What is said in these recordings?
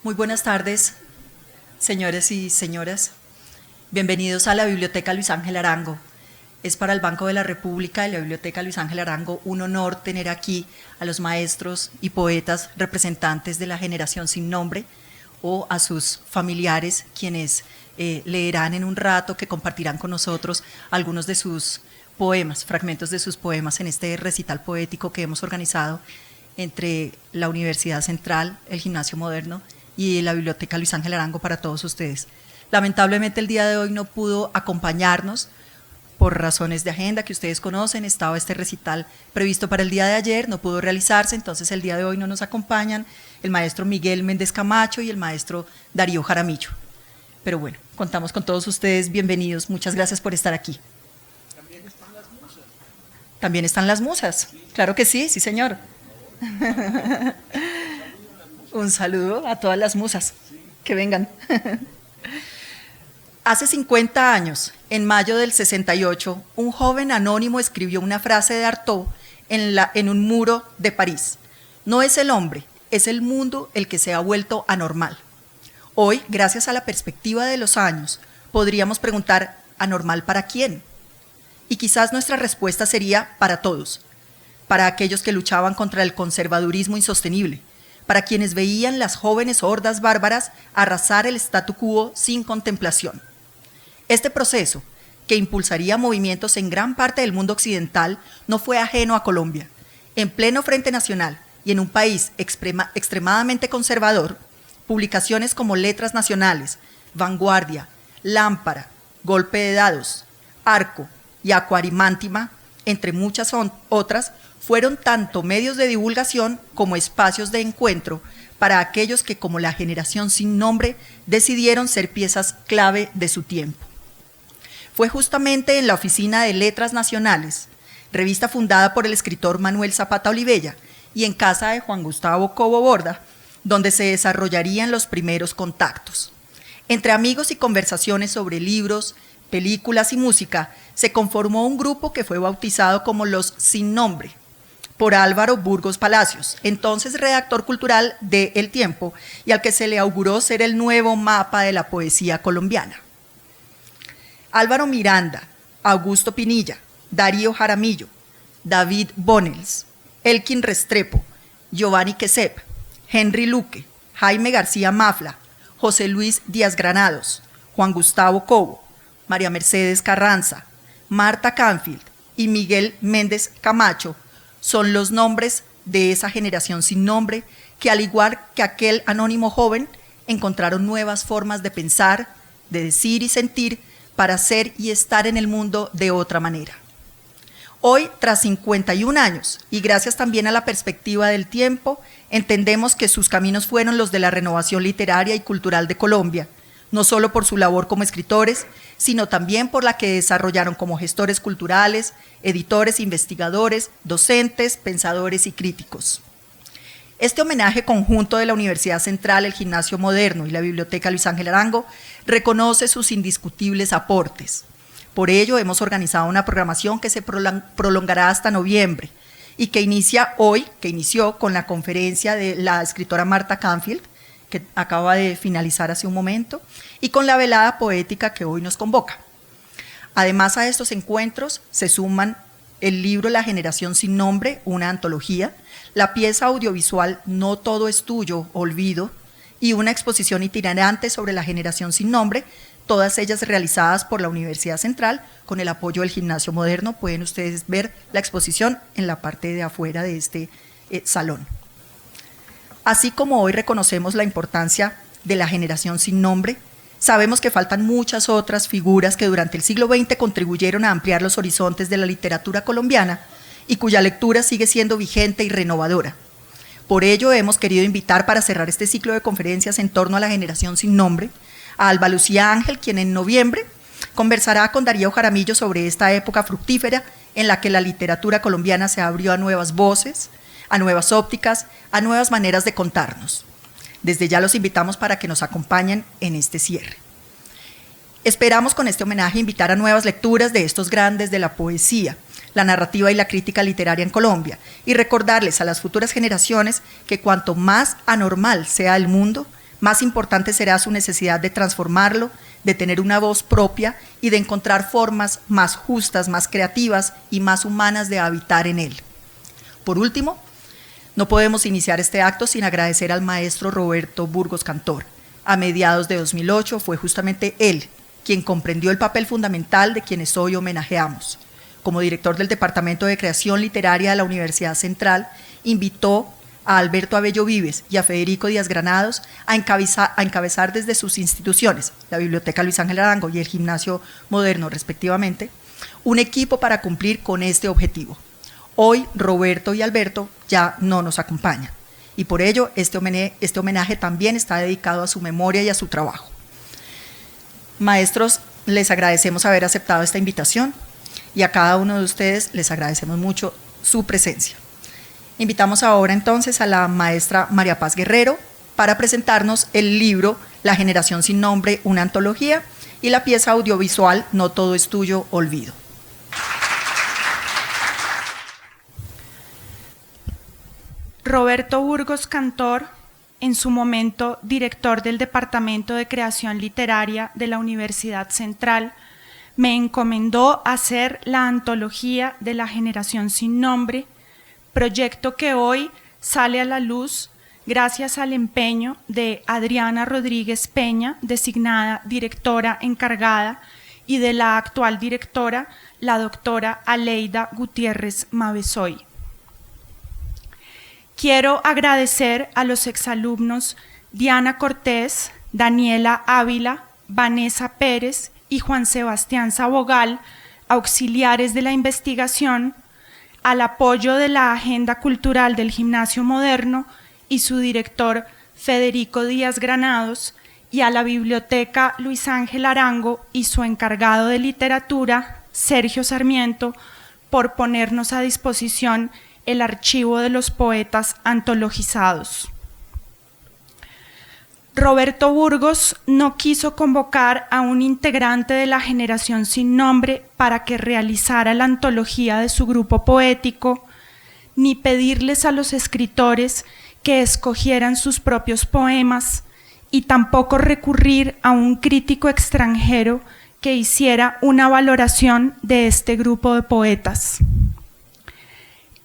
Muy buenas tardes, señores y señoras. Bienvenidos a la Biblioteca Luis Ángel Arango. Es para el Banco de la República y la Biblioteca Luis Ángel Arango un honor tener aquí a los maestros y poetas representantes de la generación sin nombre o a sus familiares, quienes leerán en un rato, que compartirán con nosotros algunos de sus poemas, fragmentos de sus poemas en este recital poético que hemos organizado entre la Universidad Central, el Gimnasio Moderno y la Biblioteca Luis Ángel Arango para todos ustedes. Lamentablemente el día de hoy no pudo acompañarnos por razones de agenda que ustedes conocen. Estaba este recital previsto para el día de ayer, no pudo realizarse, entonces el día de hoy no nos acompañan el maestro Miguel Méndez Camacho y el maestro Darío Jaramillo. Pero bueno, contamos con todos ustedes, bienvenidos, muchas gracias por estar aquí. También están las musas. También están las musas, claro que sí, sí señor. Un saludo a todas las musas, que vengan. Hace 50 años, en mayo del 68, un joven anónimo escribió una frase de Artaud en un muro de París. No es el hombre, es el mundo el que se ha vuelto anormal. Hoy, gracias a la perspectiva de los años, podríamos preguntar, ¿anormal para quién? Y quizás nuestra respuesta sería para todos, para aquellos que luchaban contra el conservadurismo insostenible, para quienes veían las jóvenes hordas bárbaras arrasar el statu quo sin contemplación. Este proceso, que impulsaría movimientos en gran parte del mundo occidental, no fue ajeno a Colombia. En pleno Frente Nacional y en un país extremadamente conservador, publicaciones como Letras Nacionales, Vanguardia, Lámpara, Golpe de Dados, Arco y Acuarimántima, entre muchas otras, fueron tanto medios de divulgación como espacios de encuentro para aquellos que, como la generación sin nombre, decidieron ser piezas clave de su tiempo. Fue justamente en la Oficina de Letras Nacionales, revista fundada por el escritor Manuel Zapata Olivella, y en casa de Juan Gustavo Cobo Borda, donde se desarrollarían los primeros contactos. Entre amigos y conversaciones sobre libros, películas y música, se conformó un grupo que fue bautizado como los Sin Nombre, por Álvaro Burgos Palacios, entonces redactor cultural de El Tiempo, y al que se le auguró ser el nuevo mapa de la poesía colombiana. Álvaro Miranda, Augusto Pinilla, Darío Jaramillo, David Bonels, Elkin Restrepo, Giovanni Quesep, Henry Luque, Jaime García Mafla, José Luis Díaz Granados, Juan Gustavo Cobo, María Mercedes Carranza, Marta Canfield y Miguel Méndez Camacho son los nombres de esa generación sin nombre que, al igual que aquel anónimo joven, encontraron nuevas formas de pensar, de decir y sentir para ser y estar en el mundo de otra manera. Hoy, tras 51 años, y gracias también a la perspectiva del tiempo, entendemos que sus caminos fueron los de la renovación literaria y cultural de Colombia, no solo por su labor como escritores, sino también por la que desarrollaron como gestores culturales, editores, investigadores, docentes, pensadores y críticos. Este homenaje conjunto de la Universidad Central, el Gimnasio Moderno y la Biblioteca Luis Ángel Arango reconoce sus indiscutibles aportes. Por ello, hemos organizado una programación que se prolongará hasta noviembre y que inició con la conferencia de la escritora Marta Canfield, que acaba de finalizar hace un momento, y con la velada poética que hoy nos convoca. Además, a estos encuentros se suman el libro La generación sin nombre, una antología, la pieza audiovisual No todo es tuyo, olvido, y una exposición itinerante sobre la generación sin nombre, todas ellas realizadas por la Universidad Central con el apoyo del Gimnasio Moderno. Pueden ustedes ver la exposición en la parte de afuera de este salón. Así como hoy reconocemos la importancia de la generación sin nombre, sabemos que faltan muchas otras figuras que durante el siglo XX contribuyeron a ampliar los horizontes de la literatura colombiana y cuya lectura sigue siendo vigente y renovadora. Por ello, hemos querido invitar, para cerrar este ciclo de conferencias en torno a la generación sin nombre, a Alba Lucía Ángel, quien en noviembre conversará con Darío Jaramillo sobre esta época fructífera en la que la literatura colombiana se abrió a nuevas voces, a nuevas ópticas, a nuevas maneras de contarnos. Desde ya los invitamos para que nos acompañen en este cierre. Esperamos con este homenaje invitar a nuevas lecturas de estos grandes de la poesía, la narrativa y la crítica literaria en Colombia, y recordarles a las futuras generaciones que cuanto más anormal sea el mundo, Más importante será su necesidad de transformarlo, de tener una voz propia y de encontrar formas más justas, más creativas y más humanas de habitar en él. Por último, no podemos iniciar este acto sin agradecer al maestro Roberto Burgos Cantor. A mediados de 2008 fue justamente él quien comprendió el papel fundamental de quienes hoy homenajeamos. Como director del Departamento de Creación Literaria de la Universidad Central, invitó a Alberto Abello Vives y a Federico Díaz Granados a encabezar desde sus instituciones, la Biblioteca Luis Ángel Arango y el Gimnasio Moderno, respectivamente, un equipo para cumplir con este objetivo. Hoy Roberto y Alberto ya no nos acompañan y por ello este homenaje también está dedicado a su memoria y a su trabajo. Maestros, les agradecemos haber aceptado esta invitación y a cada uno de ustedes les agradecemos mucho su presencia. Invitamos ahora entonces a la maestra María Paz Guerrero para presentarnos el libro La generación sin nombre, una antología, y la pieza audiovisual No todo es tuyo, olvido. Roberto Burgos Cantor, en su momento director del Departamento de Creación Literaria de la Universidad Central, me encomendó hacer la antología de La generación sin nombre, proyecto que hoy sale a la luz gracias al empeño de Adriana Rodríguez Peña, designada directora encargada, y de la actual directora, la doctora Aleida Gutiérrez Mabesoy. Quiero agradecer a los exalumnos Diana Cortés, Daniela Ávila, Vanessa Pérez y Juan Sebastián Sabogal, auxiliares de la investigación, al apoyo de la Agenda Cultural del Gimnasio Moderno y su director Federico Díaz Granados, y a la Biblioteca Luis Ángel Arango y su encargado de literatura, Sergio Sarmiento, por ponernos a disposición el archivo de los poetas antologizados. Roberto Burgos no quiso convocar a un integrante de la generación sin nombre para que realizara la antología de su grupo poético, ni pedirles a los escritores que escogieran sus propios poemas, y tampoco recurrir a un crítico extranjero que hiciera una valoración de este grupo de poetas.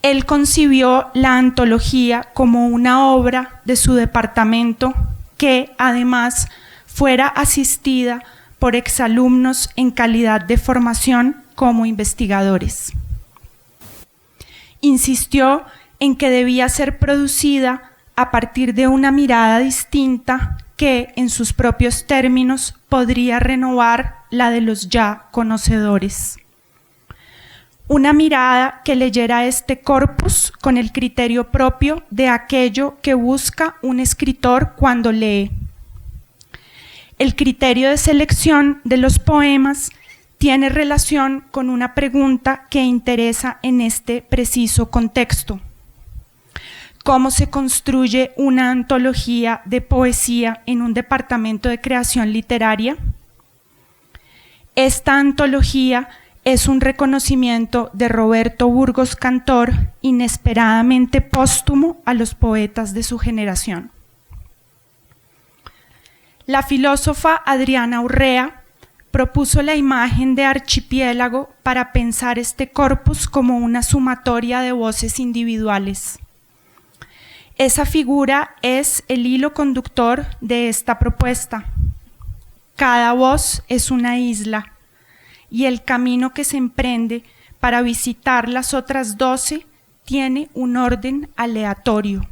Él concibió la antología como una obra de su departamento que, además, fuera asistida por exalumnos en calidad de formación como investigadores. Insistió en que debía ser producida a partir de una mirada distinta que, en sus propios términos, podría renovar la de los ya conocedores. Una mirada que leyera este corpus con el criterio propio de aquello que busca un escritor cuando lee. El criterio de selección de los poemas tiene relación con una pregunta que interesa en este preciso contexto. ¿Cómo se construye una antología de poesía en un departamento de creación literaria? Esta antología es un reconocimiento de Roberto Burgos Cantor inesperadamente póstumo a los poetas de su generación. La filósofa Adriana Urrea propuso la imagen de archipiélago para pensar este corpus como una sumatoria de voces individuales. Esa figura es el hilo conductor de esta propuesta. Cada voz es una isla, y el camino que se emprende para visitar las otras 12 tiene un orden aleatorio.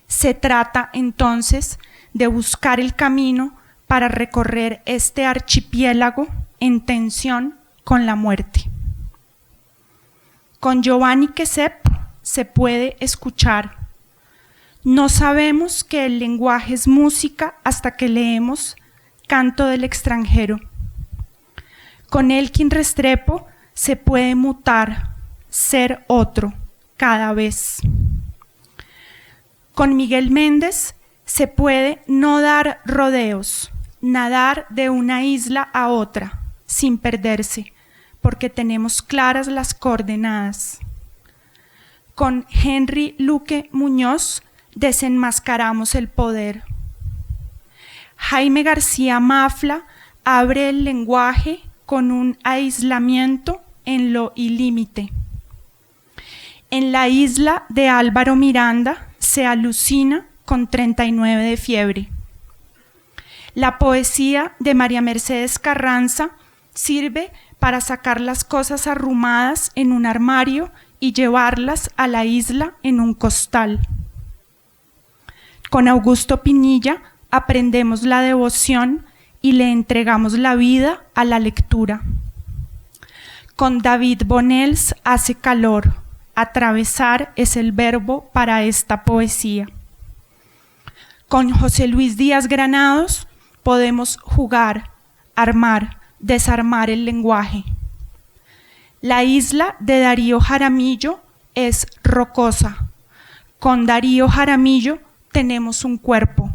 Se trata entonces de buscar el camino para recorrer este archipiélago en tensión con la muerte. Con Giovanni Quesep se puede escuchar. No sabemos que el lenguaje es música hasta que leemos Canto del extranjero. Con Elkin Restrepo se puede mutar, ser otro, cada vez. Con Miguel Méndez se puede no dar rodeos, nadar de una isla a otra, sin perderse, porque tenemos claras las coordenadas. Con Henry Luque Muñoz desenmascaramos el poder. Jaime García Mafla abre el lenguaje con un aislamiento en lo ilímite. En la isla de Álvaro Miranda se alucina con 39 de fiebre. La poesía de María Mercedes Carranza sirve para sacar las cosas arrumadas en un armario y llevarlas a la isla en un costal. Con Augusto Pinilla aprendemos la devoción y le entregamos la vida a la lectura. Con David Bonels hace calor. Atravesar es el verbo para esta poesía. Con José Luis Díaz Granados podemos jugar, armar, desarmar el lenguaje. La isla de Darío Jaramillo es rocosa. Con Darío Jaramillo tenemos un cuerpo.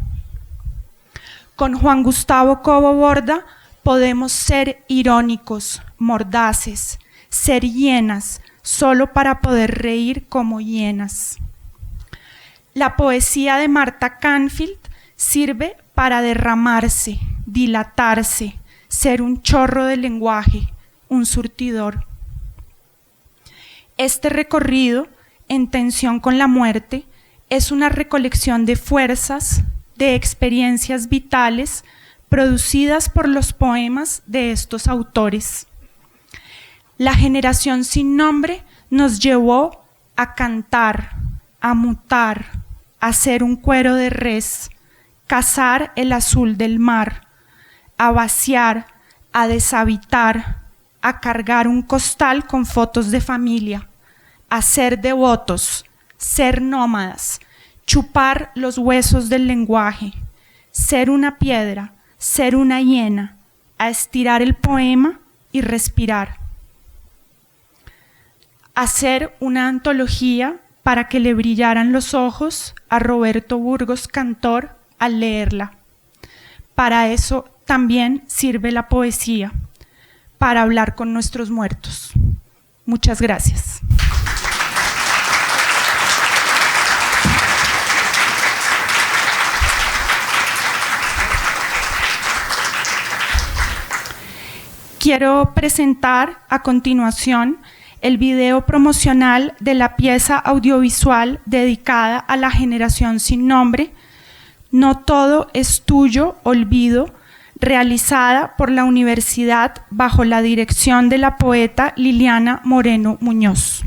Con Juan Gustavo Cobo Borda podemos ser irónicos, mordaces, ser hienas, solo para poder reír como hienas. La poesía de Marta Canfield sirve para derramarse, dilatarse, ser un chorro de lenguaje, un surtidor. Este recorrido, en tensión con la muerte, es una recolección de fuerzas, de experiencias vitales producidas por los poemas de estos autores. La generación sin nombre nos llevó a cantar, a mutar, a hacer un cuero de res, cazar el azul del mar, a vaciar, a deshabitar, a cargar un costal con fotos de familia, a ser devotos, ser nómadas, chupar los huesos del lenguaje, ser una piedra, ser una hiena, a estirar el poema y respirar. Hacer una antología para que le brillaran los ojos a Roberto Burgos Cantor al leerla. Para eso también sirve la poesía, para hablar con nuestros muertos. Muchas gracias. Quiero presentar a continuación el video promocional de la pieza audiovisual dedicada a la generación sin nombre, No todo es tuyo, olvido, realizada por la universidad bajo la dirección de la poeta Liliana Moreno Muñoz.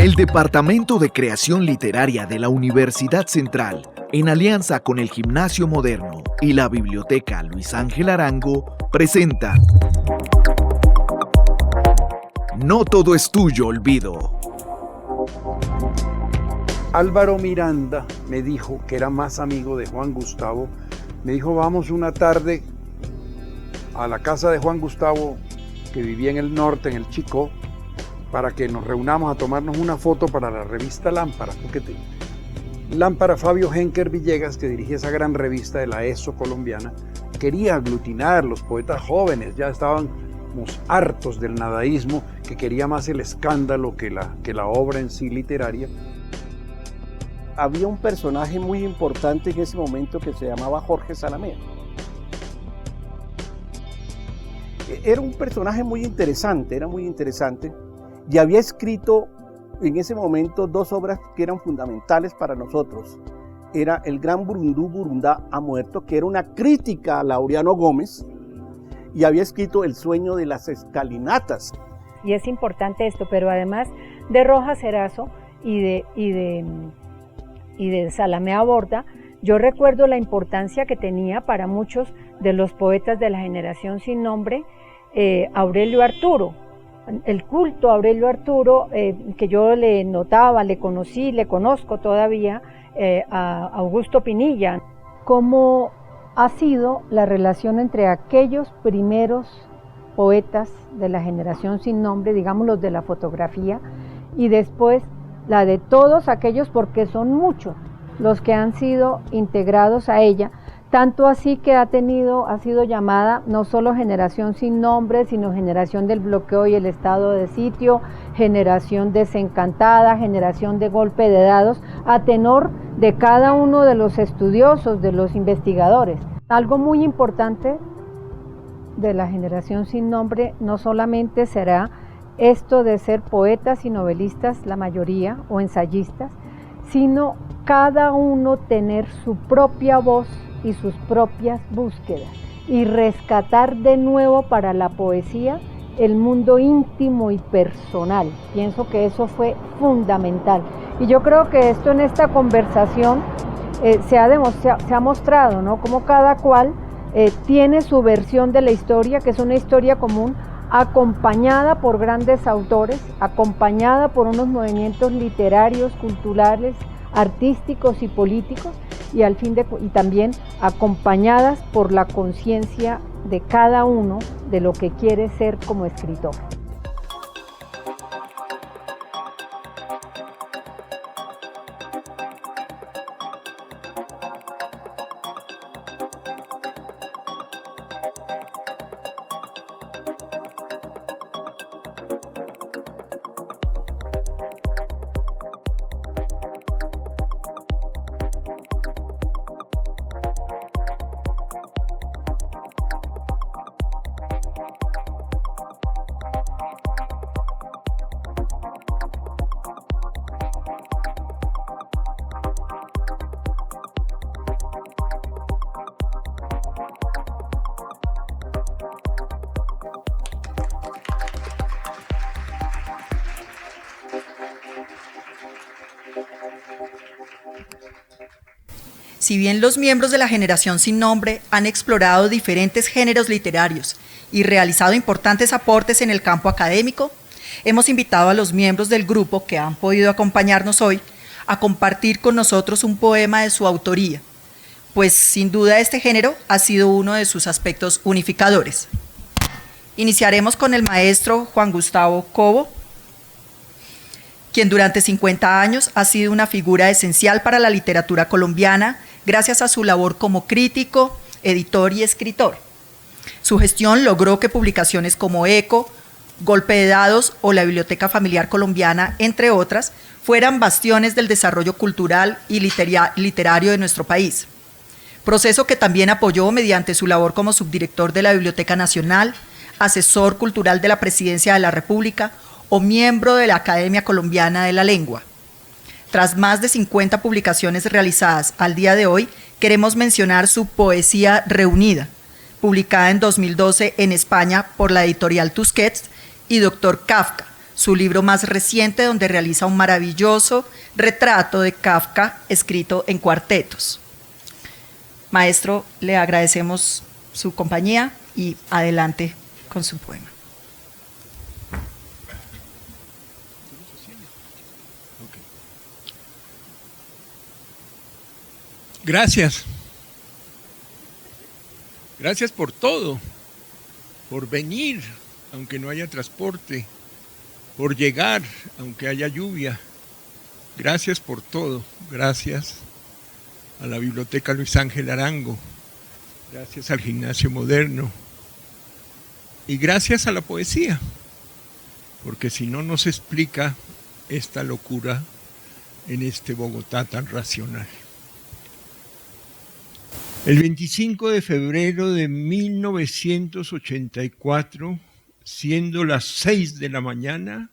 El Departamento de Creación Literaria de la Universidad Central, en alianza con el Gimnasio Moderno y la Biblioteca Luis Ángel Arango, presenta No todo es tuyo, olvido. Álvaro Miranda me dijo, que era más amigo de Juan Gustavo, me dijo, vamos una tarde a la casa de Juan Gustavo, que vivía en el norte, en el Chicó, para que nos reunamos a tomarnos una foto para la revista Lámpara. Lámpara, Fabio Henker Villegas, que dirigía esa gran revista de la ESO colombiana, quería aglutinar los poetas jóvenes, ya estábamos hartos del nadaísmo, que quería más el escándalo que la obra en sí literaria. Había un personaje muy importante en ese momento que se llamaba Jorge Salamea. Era un personaje muy interesante, y había escrito en ese momento dos obras que eran fundamentales para nosotros. Era El Gran Burundú Burundá ha muerto, que era una crítica a Laureano Gómez, y había escrito El sueño de las escalinatas. Y es importante esto, pero además de Rojas Erazo y de Salamea Borda, yo recuerdo la importancia que tenía para muchos de los poetas de la generación sin nombre, Aurelio Arturo. El culto a Aurelio Arturo, que yo le notaba, le conocí, le conozco todavía, a Augusto Pinilla. ¿Cómo ha sido la relación entre aquellos primeros poetas de la generación sin nombre, digamos los de la fotografía, y después la de todos aquellos, porque son muchos los que han sido integrados a ella, tanto así que ha sido llamada no solo generación sin nombre, sino generación del bloqueo y el estado de sitio, generación desencantada, generación de golpe de dados, a tenor de cada uno de los estudiosos, de los investigadores. Algo muy importante de la generación sin nombre no solamente será esto de ser poetas y novelistas, la mayoría, o ensayistas, sino cada uno tener su propia voz y sus propias búsquedas, y rescatar de nuevo para la poesía el mundo íntimo y personal. Pienso que eso fue fundamental. Y yo creo que esto en esta conversación se ha mostrado, ¿no? Como cada cual tiene su versión de la historia, que es una historia común, acompañada por grandes autores, acompañada por unos movimientos literarios, culturales, artísticos y políticos, y también acompañadas por la conciencia de cada uno de lo que quiere ser como escritor. Si bien los miembros de la generación sin nombre han explorado diferentes géneros literarios y realizado importantes aportes en el campo académico, hemos invitado a los miembros del grupo que han podido acompañarnos hoy a compartir con nosotros un poema de su autoría, pues sin duda este género ha sido uno de sus aspectos unificadores. Iniciaremos con el maestro Juan Gustavo Cobo, quien durante 50 años ha sido una figura esencial para la literatura colombiana gracias a su labor como crítico, editor y escritor. Su gestión logró que publicaciones como Eco, Golpe de Dados o la Biblioteca Familiar Colombiana, entre otras, fueran bastiones del desarrollo cultural y literario de nuestro país. Proceso que también apoyó mediante su labor como subdirector de la Biblioteca Nacional, asesor cultural de la Presidencia de la República o miembro de la Academia Colombiana de la Lengua. Tras más de 50 publicaciones realizadas al día de hoy, queremos mencionar su Poesía Reunida, publicada en 2012 en España por la editorial Tusquets, y Doctor Kafka, su libro más reciente, donde realiza un maravilloso retrato de Kafka escrito en cuartetos. Maestro, le agradecemos su compañía y adelante con su poema. Gracias. Gracias por todo, por venir, aunque no haya transporte, por llegar, aunque haya lluvia. Gracias por todo. Gracias a la Biblioteca Luis Ángel Arango. Gracias al Gimnasio Moderno. Y gracias a la poesía, porque si no, no se explica esta locura en este Bogotá tan racional. El 25 de febrero de 1984, siendo las 6 de la mañana,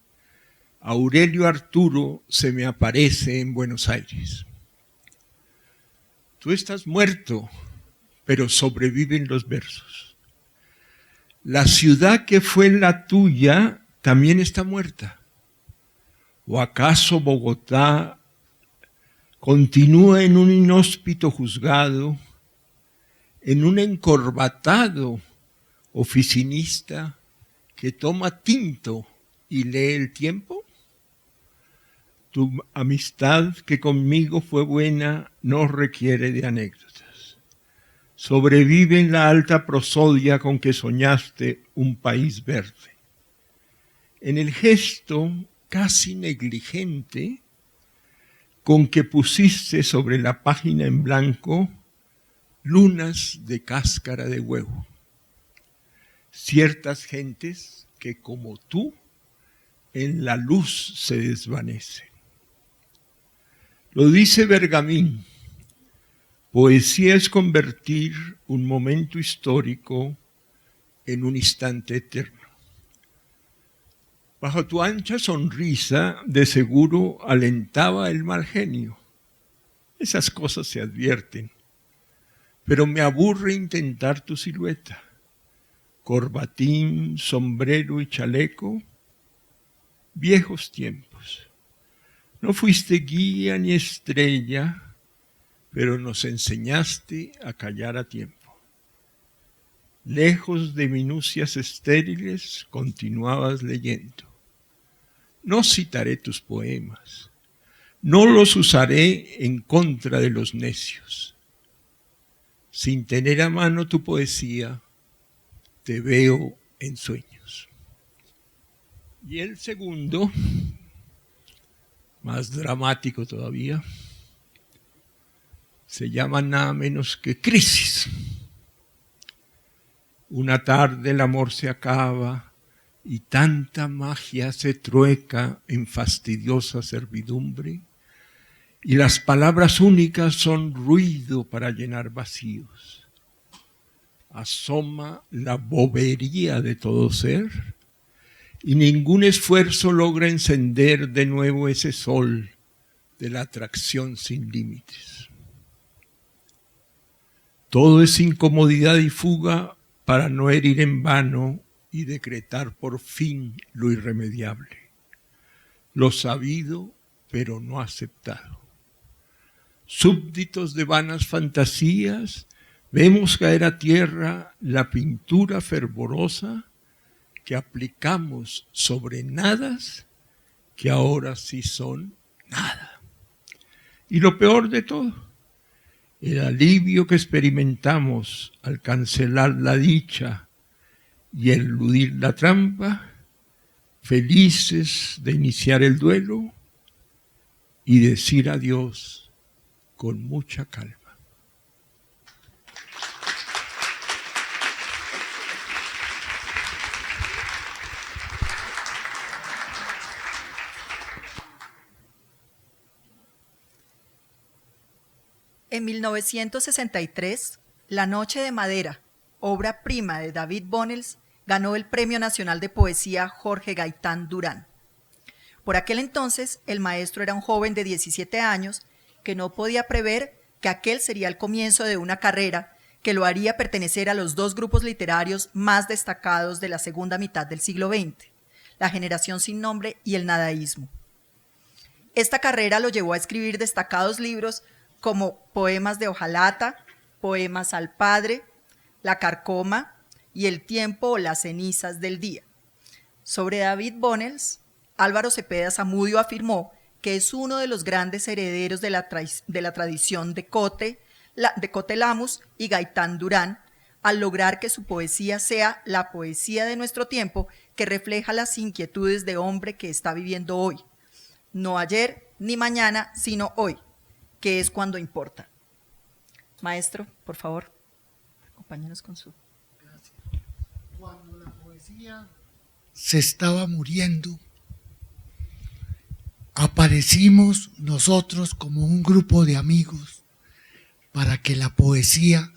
Aurelio Arturo se me aparece en Buenos Aires. Tú estás muerto, pero sobreviven los versos. La ciudad que fue la tuya también está muerta. ¿O acaso Bogotá continúa en un inhóspito juzgado, en un encorbatado oficinista que toma tinto y lee el tiempo? Tu amistad que conmigo fue buena no requiere de anécdotas. Sobrevive en la alta prosodia con que soñaste un país verde. En el gesto casi negligente con que pusiste sobre la página en blanco lunas de cáscara de huevo. Ciertas gentes que como tú en la luz se desvanecen. Lo dice Bergamín: poesía es convertir un momento histórico en un instante eterno. Bajo tu ancha sonrisa, de seguro alentaba el mal genio. Esas cosas se advierten, pero me aburre intentar tu silueta. Corbatín, sombrero y chaleco, viejos tiempos. No fuiste guía ni estrella, pero nos enseñaste a callar a tiempo. Lejos de minucias estériles, continuabas leyendo. No citaré tus poemas, no los usaré en contra de los necios. Sin tener a mano tu poesía, te veo en sueños. Y el segundo, más dramático todavía, se llama nada menos que Crisis. Una tarde el amor se acaba y tanta magia se trueca en fastidiosa servidumbre, y las palabras únicas son ruido para llenar vacíos. Asoma la bobería de todo ser, y ningún esfuerzo logra encender de nuevo ese sol de la atracción sin límites. Todo es incomodidad y fuga para no herir en vano y decretar por fin lo irremediable, lo sabido pero no aceptado. Súbditos de vanas fantasías, vemos caer a tierra la pintura fervorosa que aplicamos sobre nadas que ahora sí son nada. Y lo peor de todo, el alivio que experimentamos al cancelar la dicha y eludir la trampa, felices de iniciar el duelo y decir adiós con mucha calma. En 1963, La Noche de Madera, obra prima de David Bonels, ganó el Premio Nacional de Poesía Jorge Gaitán Durán. Por aquel entonces, el maestro era un joven de 17 años que no podía prever que aquel sería el comienzo de una carrera que lo haría pertenecer a los dos grupos literarios más destacados de la segunda mitad del siglo XX, La generación sin nombre y el nadaísmo. Esta carrera lo llevó a escribir destacados libros como Poemas de Hojalata, Poemas al Padre, La Carcoma y El Tiempo o las Cenizas del Día. Sobre David Bonels, Álvaro Cepeda Zamudio afirmó que es uno de los grandes herederos de la tradición de Cote Lamus y Gaitán Durán, al lograr que su poesía sea la poesía de nuestro tiempo que refleja las inquietudes de hombre que está viviendo hoy. No ayer ni mañana, sino hoy, que es cuando importa. Maestro, por favor, acompáñanos con su... Gracias. Cuando la poesía se estaba muriendo, aparecimos nosotros como un grupo de amigos para que la poesía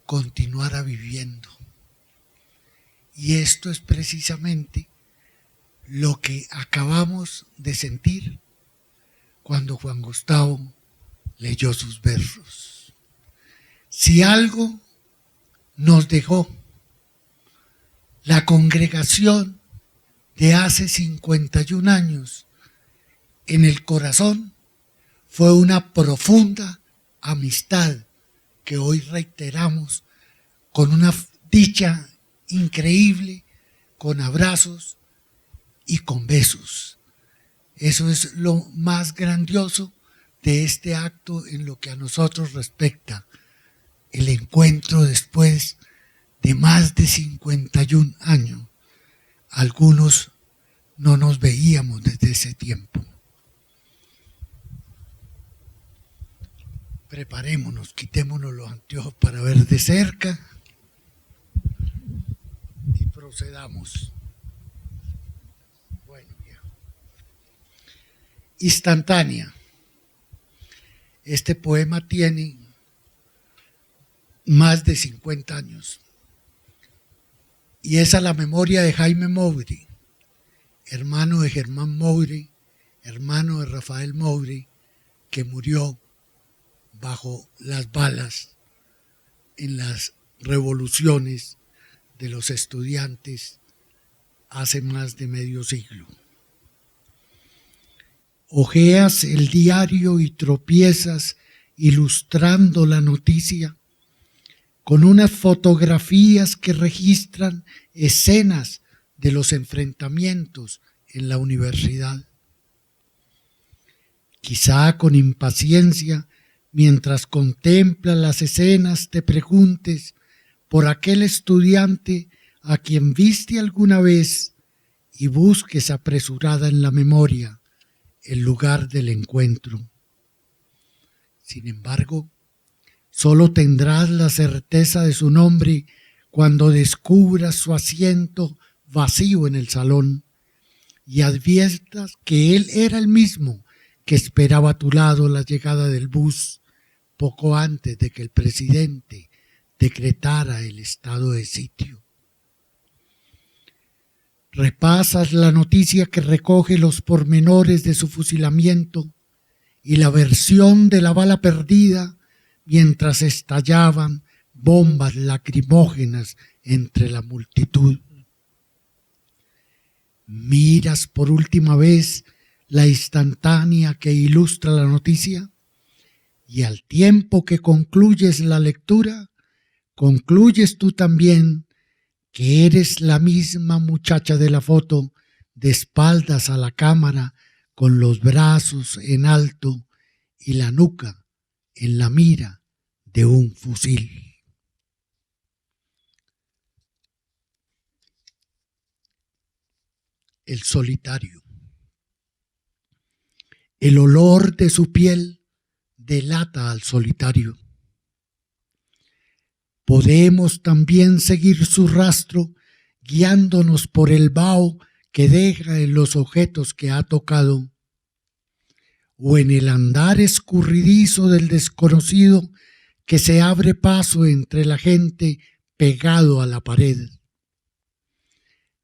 continuara viviendo. Y esto es precisamente lo que acabamos de sentir cuando Juan Gustavo leyó sus versos. Si algo nos dejó la congregación de hace 51 años en el corazón, fue una profunda amistad que hoy reiteramos con una dicha increíble, con abrazos y con besos. Eso es lo más grandioso de este acto en lo que a nosotros respecta. El encuentro después de más de 51 años. Algunos no nos veíamos desde ese tiempo. Preparémonos, quitémonos los anteojos para ver de cerca y procedamos. Bueno, ya. Instantánea. Este poema tiene más de 50 años y es a la memoria de Jaime Moure, hermano de Germán Moure, hermano de Rafael Moure, que murió bajo las balas en las revoluciones de los estudiantes hace más de medio siglo. Hojeas el diario y tropiezas ilustrando la noticia con unas fotografías que registran escenas de los enfrentamientos en la universidad. Quizá con impaciencia, mientras contemplas las escenas, te preguntes por aquel estudiante a quien viste alguna vez y busques apresurada en la memoria el lugar del encuentro. Sin embargo, solo tendrás la certeza de su nombre cuando descubras su asiento vacío en el salón y adviertas que él era el mismo que esperaba a tu lado la llegada del bus poco antes de que el presidente decretara el estado de sitio. Repasas la noticia que recoge los pormenores de su fusilamiento y la versión de la bala perdida mientras estallaban bombas lacrimógenas entre la multitud. Miras por última vez la instantánea que ilustra la noticia y al tiempo que concluyes la lectura, concluyes tú también que eres la misma muchacha de la foto de espaldas a la cámara con los brazos en alto y la nuca en la mira de un fusil. El solitario. El olor de su piel delata al solitario. Podemos también seguir su rastro guiándonos por el vaho que deja en los objetos que ha tocado, o en el andar escurridizo del desconocido que se abre paso entre la gente pegado a la pared.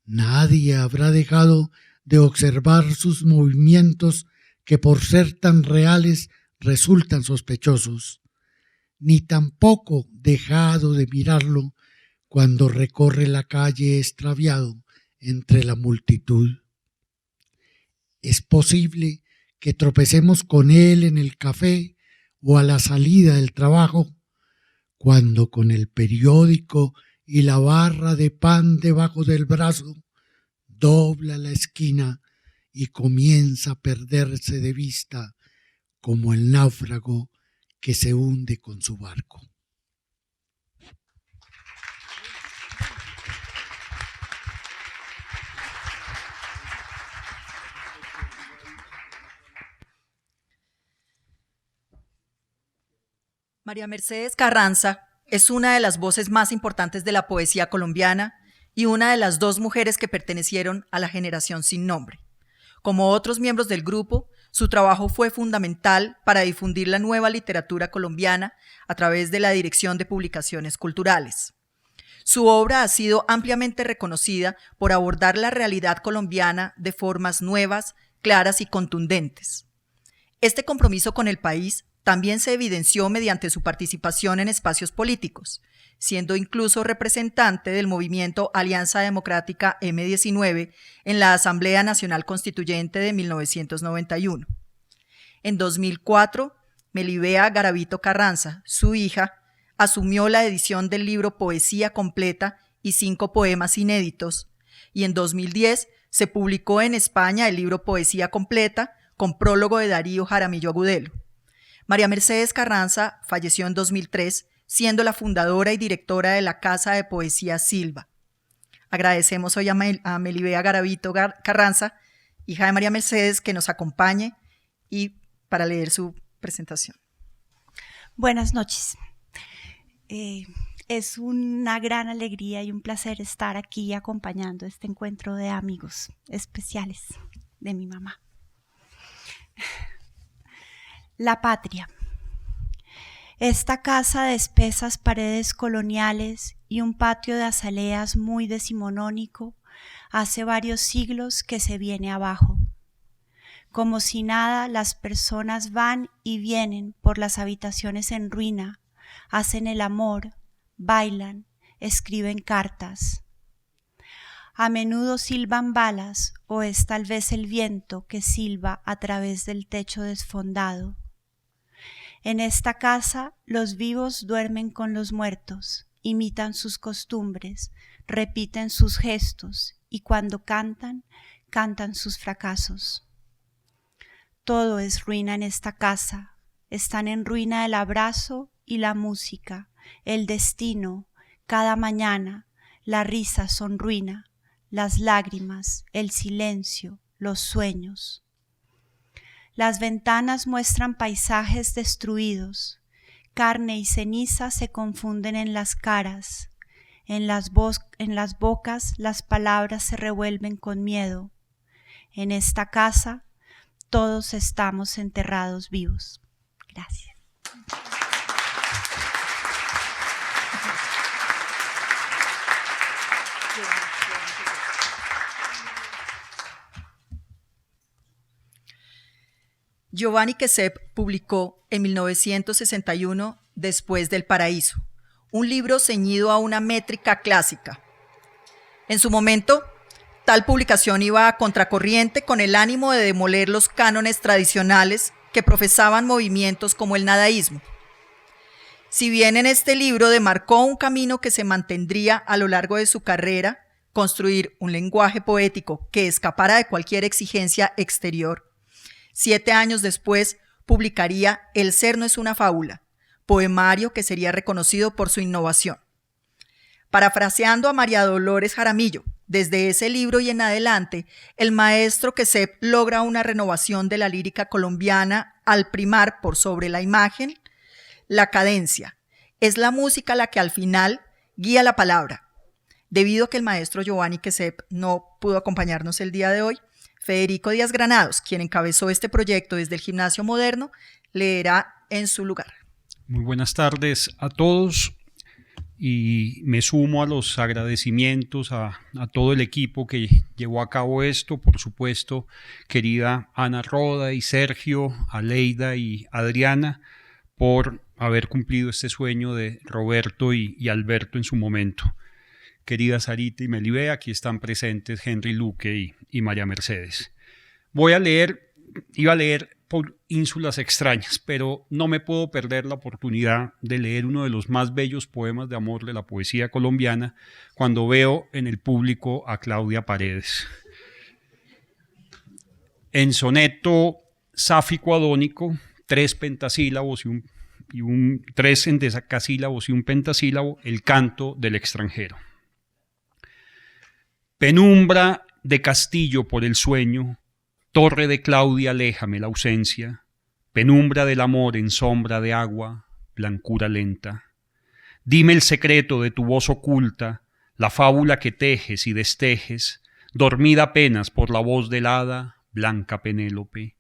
Nadie habrá dejado de observar sus movimientos que por ser tan reales resultan sospechosos, ni tampoco dejado de mirarlo cuando recorre la calle extraviado entre la multitud. Es posible que tropecemos con él en el café o a la salida del trabajo, cuando con el periódico y la barra de pan debajo del brazo dobla la esquina y comienza a perderse de vista como el náufrago que se hunde con su barco. María Mercedes Carranza es una de las voces más importantes de la poesía colombiana y una de las 2 mujeres que pertenecieron a la generación sin nombre. Como otros miembros del grupo, su trabajo fue fundamental para difundir la nueva literatura colombiana a través de la Dirección de Publicaciones Culturales. Su obra ha sido ampliamente reconocida por abordar la realidad colombiana de formas nuevas, claras y contundentes. Este compromiso con el país también se evidenció mediante su participación en espacios políticos, siendo incluso representante del movimiento Alianza Democrática M19 en la Asamblea Nacional Constituyente de 1991. En 2004, Melibea Garavito Carranza, su hija, asumió la edición del libro Poesía Completa y 5 poemas inéditos, y en 2010 se publicó en España el libro Poesía Completa, con prólogo de Darío Jaramillo Agudelo. María Mercedes Carranza falleció en 2003, siendo la fundadora y directora de la Casa de Poesía Silva. Agradecemos hoy a Melibea Garavito Carranza, hija de María Mercedes, que nos acompañe y para leer su presentación. Buenas noches. Es una gran alegría y un placer estar aquí acompañando este encuentro de amigos especiales de mi mamá. La patria. Esta casa de espesas paredes coloniales y un patio de azaleas muy decimonónico hace varios siglos que se viene abajo. Como si nada, las personas van y vienen por las habitaciones en ruina, hacen el amor, bailan, escriben cartas. A menudo silban balas o es tal vez el viento que silba a través del techo desfondado. En esta casa los vivos duermen con los muertos, imitan sus costumbres, repiten sus gestos y cuando cantan, cantan sus fracasos. Todo es ruina en esta casa, están en ruina el abrazo y la música, el destino, cada mañana, la risa son ruina, las lágrimas, el silencio, los sueños. Las ventanas muestran paisajes destruidos, carne y ceniza se confunden en las caras, en las bocas las palabras se revuelven con miedo. En esta casa todos estamos enterrados vivos. Gracias. Giovanni Quesep publicó en 1961 Después del Paraíso, un libro ceñido a una métrica clásica. En su momento, tal publicación iba a contracorriente con el ánimo de demoler los cánones tradicionales que profesaban movimientos como el nadaísmo. Si bien en este libro demarcó un camino que se mantendría a lo largo de su carrera, construir un lenguaje poético que escapara de cualquier exigencia exterior, 7 años después publicaría El ser no es una fábula, poemario que sería reconocido por su innovación. Parafraseando a María Dolores Jaramillo, desde ese libro y en adelante, el maestro Quesep logra una renovación de la lírica colombiana al primar por sobre la imagen la cadencia. Es la música la que al final guía la palabra. Debido a que el maestro Giovanni Quesep no pudo acompañarnos el día de hoy, Federico Díaz Granados, quien encabezó este proyecto desde el Gimnasio Moderno, leerá en su lugar. Muy buenas tardes a todos y me sumo a los agradecimientos a todo el equipo que llevó a cabo esto, por supuesto, querida Ana Roda y Sergio, Aleida y Adriana, por haber cumplido este sueño de Roberto y Alberto en su momento. Querida Sarita y Melibea, aquí están presentes Henry Luque y María Mercedes. Iba a leer por Ínsulas Extrañas, pero no me puedo perder la oportunidad de leer uno de los más bellos poemas de amor de la poesía colombiana cuando veo en el público a Claudia Paredes. En soneto sáfico adónico, 3 pentasílabos y 3 endecasílabos y un pentasílabo, el canto del extranjero. Penumbra de castillo por el sueño, torre de Claudia, aléjame la ausencia, penumbra del amor en sombra de agua, blancura lenta. Dime el secreto de tu voz oculta, la fábula que tejes y destejes, dormida apenas por la voz del hada, blanca Penélope.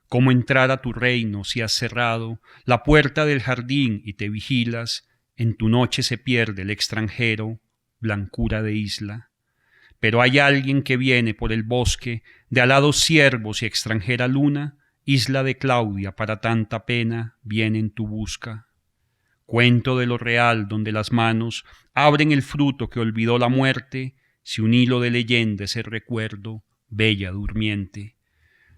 Cómo entrar a tu reino si has cerrado la puerta del jardín y te vigilas, en tu noche se pierde el extranjero, blancura de isla. Pero hay alguien que viene por el bosque, de alados ciervos y extranjera luna, isla de Claudia, para tanta pena, viene en tu busca. Cuento de lo real donde las manos abren el fruto que olvidó la muerte, si un hilo de leyenda es el recuerdo, bella durmiente.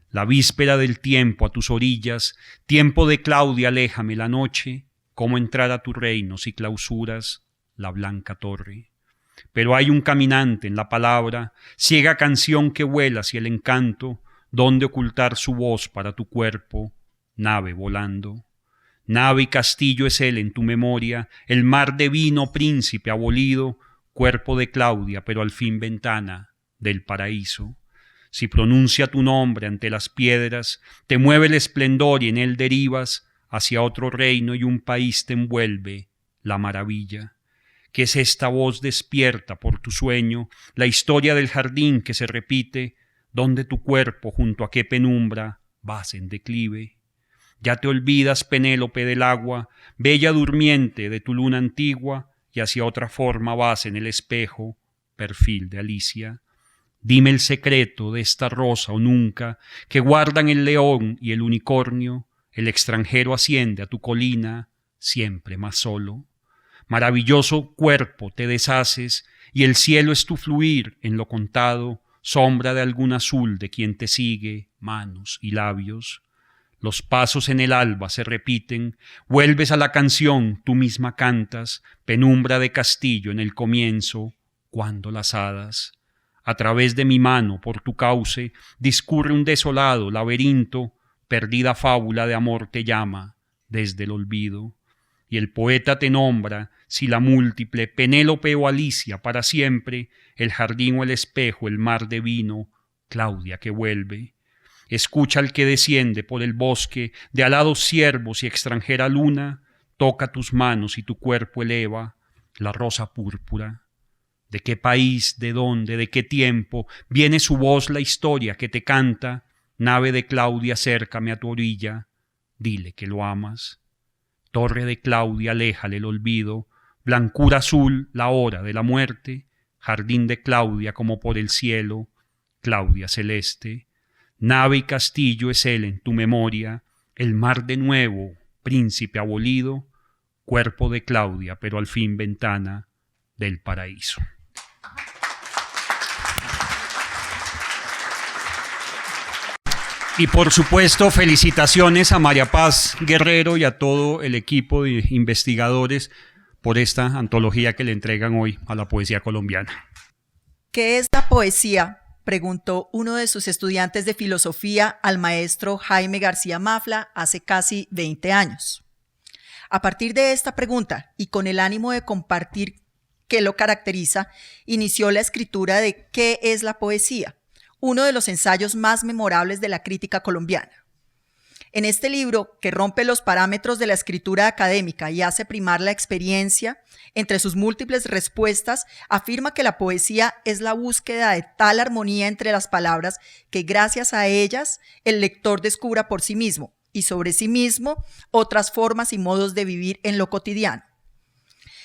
La víspera del tiempo a tus orillas, tiempo de Claudia, aléjame la noche, cómo entrar a tu reino si clausuras la blanca torre. Pero hay un caminante en la palabra, ciega canción que vuela hacia el encanto, donde ocultar su voz para tu cuerpo, nave volando. Nave y castillo es él en tu memoria, el mar de vino príncipe abolido, cuerpo de Claudia, pero al fin ventana del paraíso. Si pronuncia tu nombre ante las piedras, te mueve el esplendor y en él derivas hacia otro reino y un país te envuelve la maravilla. ¿Qué es esta voz despierta por tu sueño, la historia del jardín que se repite, donde tu cuerpo junto a qué penumbra vas en declive? Ya te olvidas, Penélope del agua, bella durmiente de tu luna antigua, y hacia otra forma vas en el espejo, perfil de Alicia. Dime el secreto de esta rosa o nunca, que guardan el león y el unicornio, el extranjero asciende a tu colina, siempre más solo. Maravilloso cuerpo te deshaces, y el cielo es tu fluir en lo contado, sombra de algún azul de quien te sigue, manos y labios. Los pasos en el alba se repiten, vuelves a la canción, tú misma cantas, penumbra de castillo en el comienzo, cuando las hadas. A través de mi mano, por tu cauce, discurre un desolado laberinto, perdida fábula de amor te llama desde el olvido. Y el poeta te nombra, si la múltiple, Penélope o Alicia, para siempre, el jardín o el espejo, el mar de vino, Claudia que vuelve. Escucha al que desciende por el bosque, de alados ciervos y extranjera luna, toca tus manos y tu cuerpo eleva la rosa púrpura. ¿De qué país, de dónde, de qué tiempo viene su voz la historia que te canta? Nave de Claudia, acércame a tu orilla, dile que lo amas. Torre de Claudia, aléjale el olvido, blancura azul, la hora de la muerte, jardín de Claudia como por el cielo, Claudia celeste. Nave y castillo es él en tu memoria, el mar de nuevo, príncipe abolido, cuerpo de Claudia, pero al fin ventana del paraíso. Y por supuesto, felicitaciones a María Paz Guerrero y a todo el equipo de investigadores por esta antología que le entregan hoy a la poesía colombiana. ¿Qué es la poesía?, preguntó uno de sus estudiantes de filosofía al maestro Jaime García Mafla hace casi 20 años. A partir de esta pregunta y con el ánimo de compartir qué lo caracteriza, inició la escritura de ¿Qué es la poesía?, uno de los ensayos más memorables de la crítica colombiana. En este libro, que rompe los parámetros de la escritura académica y hace primar la experiencia, entre sus múltiples respuestas, afirma que la poesía es la búsqueda de tal armonía entre las palabras que gracias a ellas el lector descubra por sí mismo y sobre sí mismo otras formas y modos de vivir en lo cotidiano.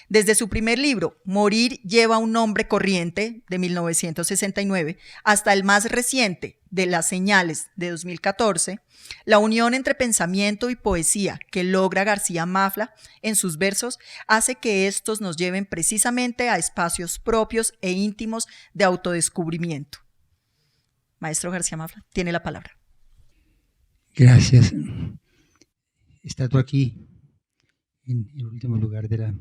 Desde su primer libro, Morir lleva un nombre corriente, de 1969, hasta el más reciente, de Las Señales, de 2014, la unión entre pensamiento y poesía que logra García Mafla en sus versos hace que estos nos lleven precisamente a espacios propios e íntimos de autodescubrimiento. Maestro García Mafra, tiene la palabra. Gracias. Está tú aquí, en el último lugar de la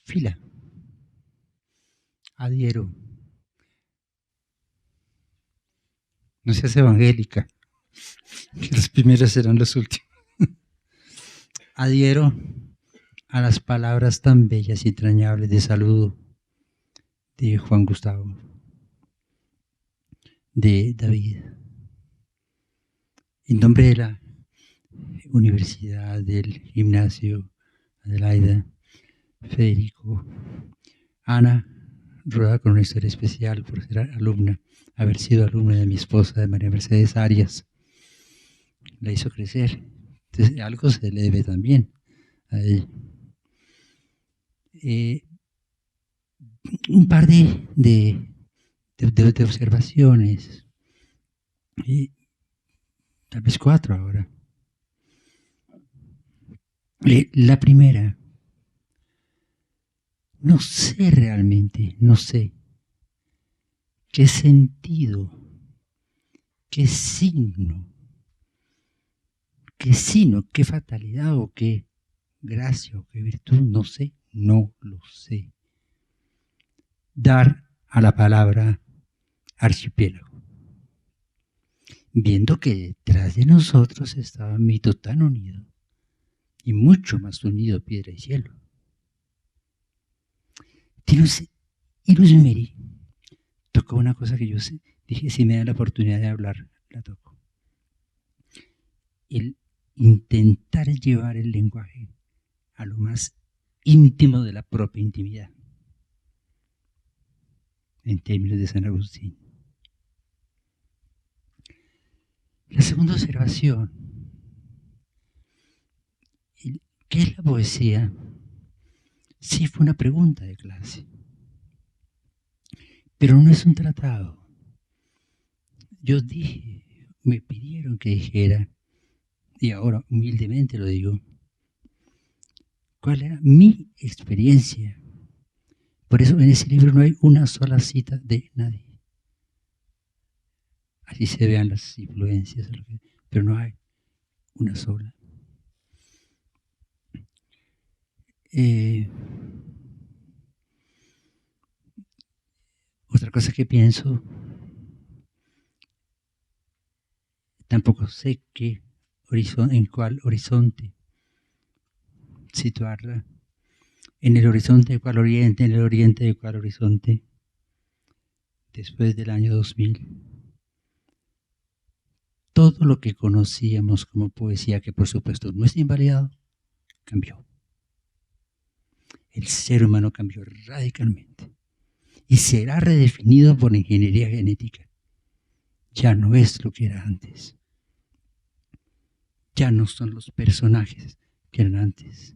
fila. Adhiero. No seas evangélica, que los primeros serán los últimos. Adhiero a las palabras tan bellas y entrañables de saludo de Juan Gustavo, de David. En nombre de la Universidad, del Gimnasio, Adelaida, Federico, Ana, rueda con una historia especial por ser alumna, haber sido alumna de mi esposa, de María Mercedes Arias. La hizo crecer. Entonces, algo se le debe también a ella. Un par de observaciones, tal vez 4 ahora. La primera, no sé realmente, no sé qué sentido, qué signo, qué fatalidad o qué gracia o qué virtud, no sé, no lo sé, dar a la palabra archipiélago, viendo que detrás de nosotros estaba un mito tan unido y mucho más unido piedra y cielo. Y Luis Meri tocó una cosa que yo sé, dije, si me da la oportunidad de hablar, la toco. El intentar llevar el lenguaje a lo más íntimo de la propia intimidad, en términos de San Agustín. La segunda observación, ¿qué es la poesía? Sí, fue una pregunta de clase, pero no es un tratado. Yo dije, me pidieron que dijera, y ahora humildemente lo digo, cuál era mi experiencia. Por eso en ese libro no hay una sola cita de nadie. Así se vean las influencias, pero no hay una sola. Otra cosa que pienso, tampoco sé en cuál horizonte situarla. En el horizonte de cuál oriente, en el oriente de cuál horizonte, después del año 2000. Todo lo que conocíamos como poesía, que por supuesto no está invalidado, cambió. El ser humano cambió radicalmente y será redefinido por la ingeniería genética. Ya no es lo que era antes. Ya no son los personajes que eran antes.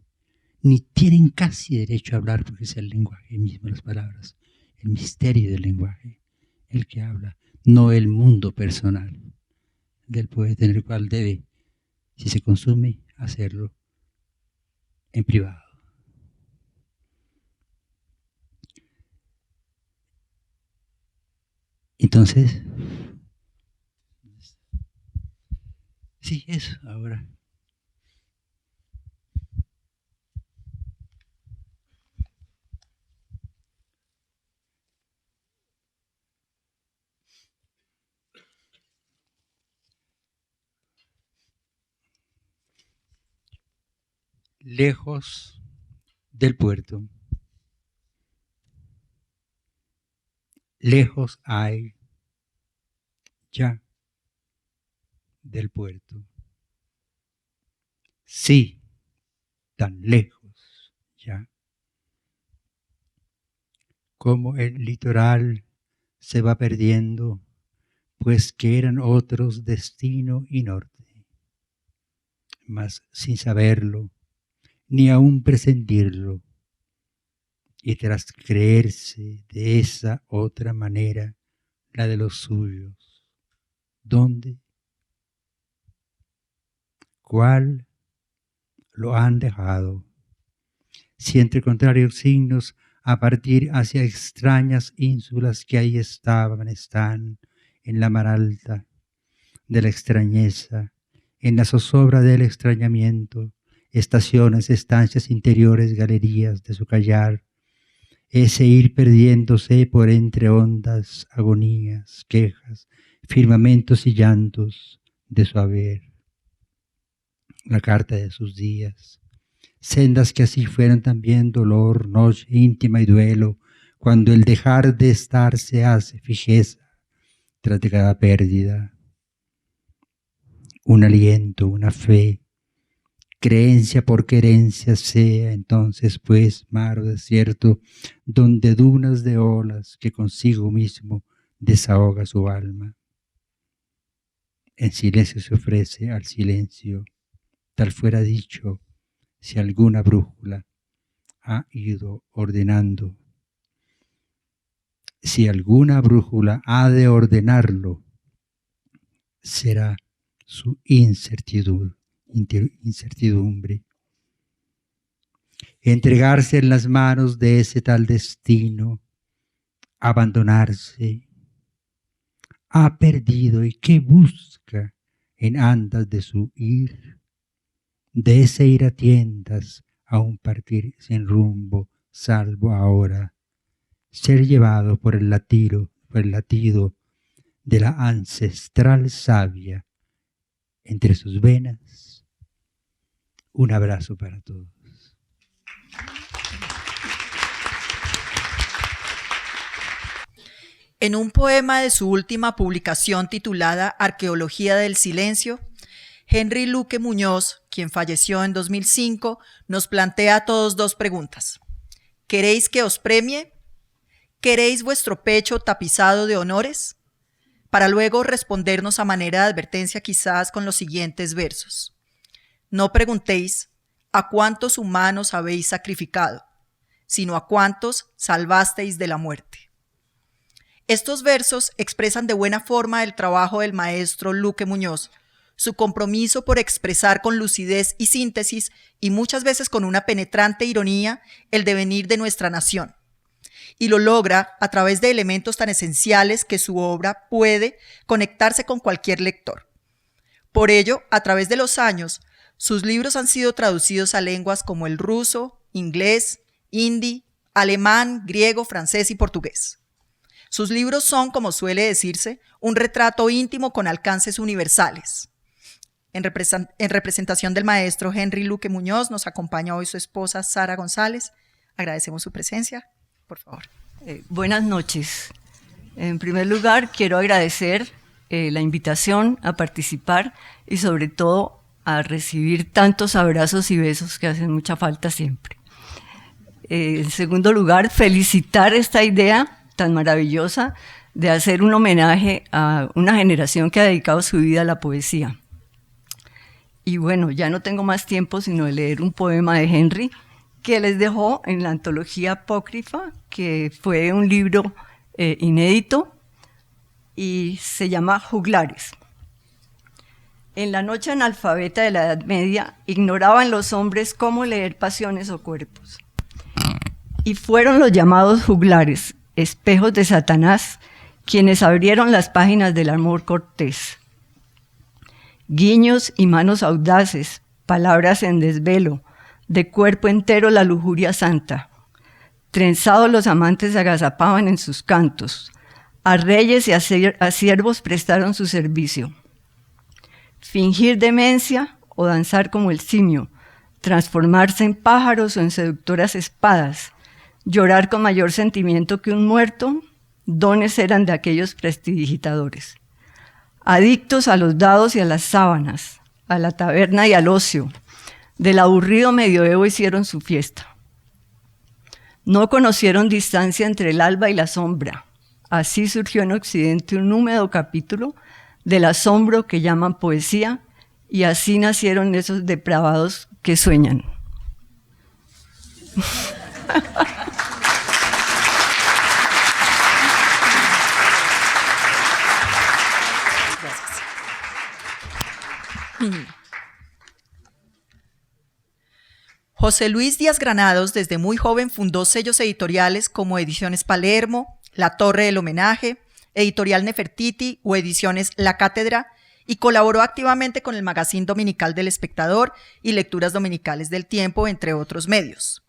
Ni tienen casi derecho a hablar porque es el lenguaje mismo, las palabras, el misterio del lenguaje, el que habla, no el mundo personal del poeta, en el cual debe, si se consume, hacerlo en privado. Entonces, sí, eso ahora. Lejos del puerto, lejos hay ya del puerto. Sí, tan lejos ya. Como el litoral se va perdiendo, pues que eran otros destino y norte. Mas sin saberlo, ni aún presentirlo, y tras creerse de esa otra manera, la de los suyos, ¿dónde? ¿Cuál lo han dejado? Si entre contrarios signos a partir hacia extrañas ínsulas que ahí están, en la mar alta de la extrañeza, en la zozobra del extrañamiento, estaciones, estancias interiores, galerías de su callar, ese ir perdiéndose por entre ondas, agonías, quejas, firmamentos y llantos de su haber. La carta de sus días, sendas que así fueron también dolor, noche íntima y duelo, cuando el dejar de estar se hace fijeza tras de cada pérdida. Un aliento, una fe, creencia por querencia sea entonces pues mar o desierto, donde dunas de olas que consigo mismo desahoga su alma. En silencio se ofrece al silencio, tal fuera dicho, si alguna brújula ha ido ordenando. Si alguna brújula ha de ordenarlo, será su incertidumbre. Entregarse en las manos de ese tal destino, abandonarse. Ha perdido y qué busca en andas de su ir, de ese ir a tiendas a un partir sin rumbo, salvo ahora ser llevado por el latido de la ancestral savia entre sus venas. Un abrazo para todos. En un poema de su última publicación titulada Arqueología del Silencio, Henry Luque Muñoz, quien falleció en 2005, nos plantea a todos dos preguntas. ¿Queréis que os premie? ¿Queréis vuestro pecho tapizado de honores? Para luego respondernos a manera de advertencia quizás con los siguientes versos. No preguntéis a cuántos humanos habéis sacrificado, sino a cuántos salvasteis de la muerte. Estos versos expresan de buena forma el trabajo del maestro Luque Muñoz, su compromiso por expresar con lucidez y síntesis, y muchas veces con una penetrante ironía, el devenir de nuestra nación. Y lo logra a través de elementos tan esenciales que su obra puede conectarse con cualquier lector. Por ello, a través de los años, sus libros han sido traducidos a lenguas como el ruso, inglés, hindi, alemán, griego, francés y portugués. Sus libros son, como suele decirse, un retrato íntimo con alcances universales. En representación del maestro Henry Luque Muñoz nos acompaña hoy su esposa Sara González. Agradecemos su presencia. Por favor. Buenas noches. En primer lugar, quiero agradecer la invitación a participar y sobre todo a recibir tantos abrazos y besos que hacen mucha falta siempre. En segundo lugar, felicitar esta idea tan maravillosa de hacer un homenaje a una generación que ha dedicado su vida a la poesía. Y bueno, ya no tengo más tiempo sino de leer un poema de Henry que les dejó en la antología apócrifa, que fue un libro inédito y se llama Juglares. En la noche analfabeta de la Edad Media ignoraban los hombres cómo leer pasiones o cuerpos. Y fueron los llamados juglares, espejos de Satanás, quienes abrieron las páginas del amor cortés. Guiños y manos audaces, palabras en desvelo, de cuerpo entero la lujuria santa. Trenzados los amantes se agazapaban en sus cantos. A reyes y a siervos prestaron su servicio. Fingir demencia o danzar como el simio, transformarse en pájaros o en seductoras espadas, llorar con mayor sentimiento que un muerto, dones eran de aquellos prestidigitadores. Adictos a los dados y a las sábanas, a la taberna y al ocio, del aburrido medioevo hicieron su fiesta. No conocieron distancia entre el alba y la sombra. Así surgió en Occidente un húmedo capítulo del asombro que llaman poesía, y así nacieron esos depravados que sueñan. José Luis Díaz Granados desde muy joven fundó sellos editoriales como Ediciones Palermo, La Torre del Homenaje, Editorial Nefertiti o Ediciones La Cátedra, y colaboró activamente con el Magazine Dominical del Espectador y Lecturas Dominicales del Tiempo, entre otros medios.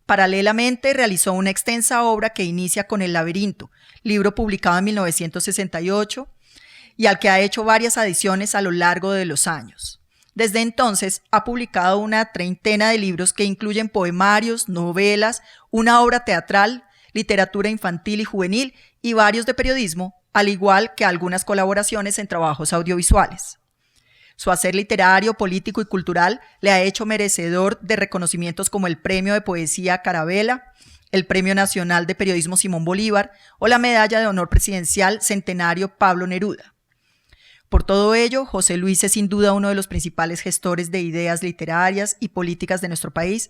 Paralelamente, realizó una extensa obra que inicia con El Laberinto, libro publicado en 1968, y al que ha hecho varias adiciones a lo largo de los años. Desde entonces ha publicado una treintena de libros que incluyen poemarios, novelas, una obra teatral, literatura infantil y juvenil y varios de periodismo, al igual que algunas colaboraciones en trabajos audiovisuales. Su hacer literario, político y cultural le ha hecho merecedor de reconocimientos como el Premio de Poesía Carabela, el Premio Nacional de Periodismo Simón Bolívar o la Medalla de Honor Presidencial Centenario Pablo Neruda. Por todo ello, José Luis es sin duda uno de los principales gestores de ideas literarias y políticas de nuestro país,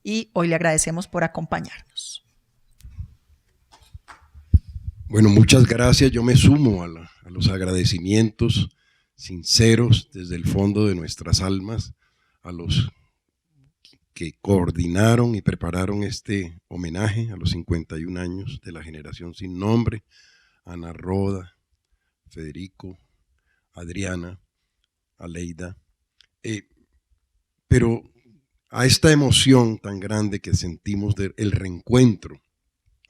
y hoy le agradecemos por acompañarnos. Bueno, muchas gracias. Yo me sumo a los agradecimientos sinceros desde el fondo de nuestras almas a los que coordinaron y prepararon este homenaje a los 51 años de la Generación Sin Nombre, Ana Roda, Federico, Adriana, Aleida, pero a esta emoción tan grande que sentimos del reencuentro,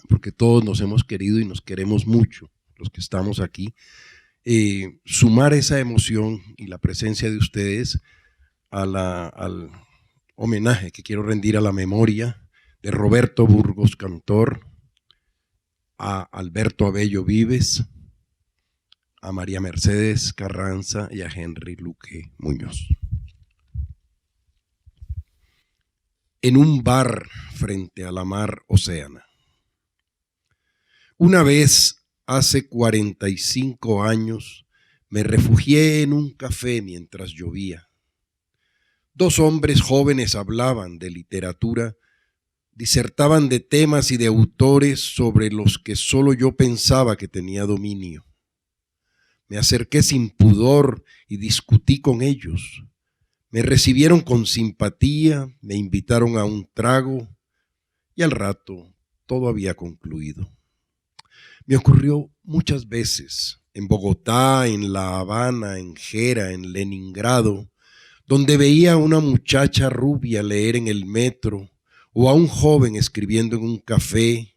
porque todos nos hemos querido y nos queremos mucho, los que estamos aquí, sumar esa emoción y la presencia de ustedes al homenaje que quiero rendir a la memoria de Roberto Burgos Cantor, a Alberto Abello Vives, a María Mercedes Carranza y a Henry Luque Muñoz. En un bar frente a la mar Océana. Una vez, hace 45 años, me refugié en un café mientras llovía. Dos hombres jóvenes hablaban de literatura, disertaban de temas y de autores sobre los que solo yo pensaba que tenía dominio. Me acerqué sin pudor y discutí con ellos. Me recibieron con simpatía, me invitaron a un trago y al rato todo había concluido. Me ocurrió muchas veces en Bogotá, en La Habana, en Gera, en Leningrado, donde veía a una muchacha rubia leer en el metro, o a un joven escribiendo en un café,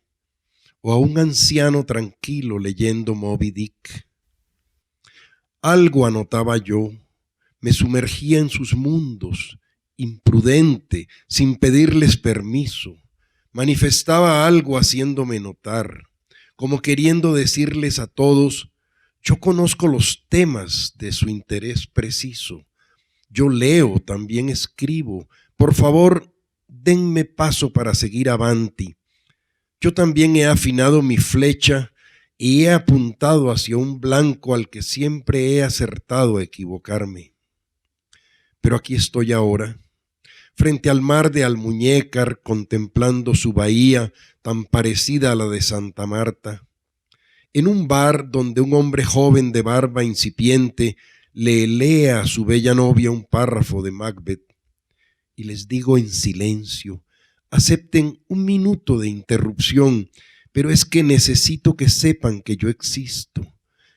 o a un anciano tranquilo leyendo Moby Dick. Algo anotaba yo, me sumergía en sus mundos, imprudente, sin pedirles permiso, manifestaba algo haciéndome notar, como queriendo decirles a todos, yo conozco los temas de su interés preciso, yo leo, también escribo, por favor, denme paso para seguir avanti. Yo también he afinado mi flecha y he apuntado hacia un blanco al que siempre he acertado a equivocarme. Pero aquí estoy ahora, frente al mar de Almuñécar, contemplando su bahía tan parecida a la de Santa Marta, en un bar donde un hombre joven de barba incipiente le lee a su bella novia un párrafo de Macbeth, y les digo en silencio, acepten un minuto de interrupción, pero es que necesito que sepan que yo existo,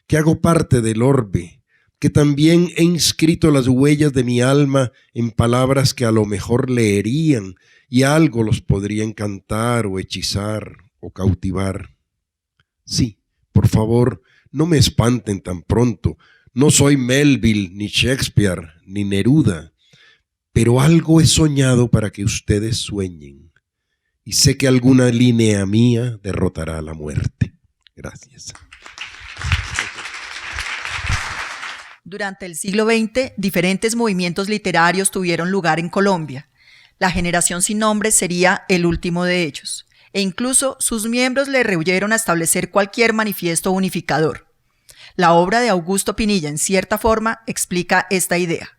que hago parte del orbe, que también he inscrito las huellas de mi alma en palabras que a lo mejor leerían y algo los podría encantar o hechizar o cautivar. Sí, por favor, no me espanten tan pronto, no soy Melville, ni Shakespeare, ni Neruda, pero algo he soñado para que ustedes sueñen, y sé que alguna línea mía derrotará la muerte. Gracias. Durante el siglo XX, diferentes movimientos literarios tuvieron lugar en Colombia. La Generación Sin Nombre sería el último de ellos, e incluso sus miembros le rehuyeron a establecer cualquier manifiesto unificador. La obra de Augusto Pinilla, en cierta forma, explica esta idea.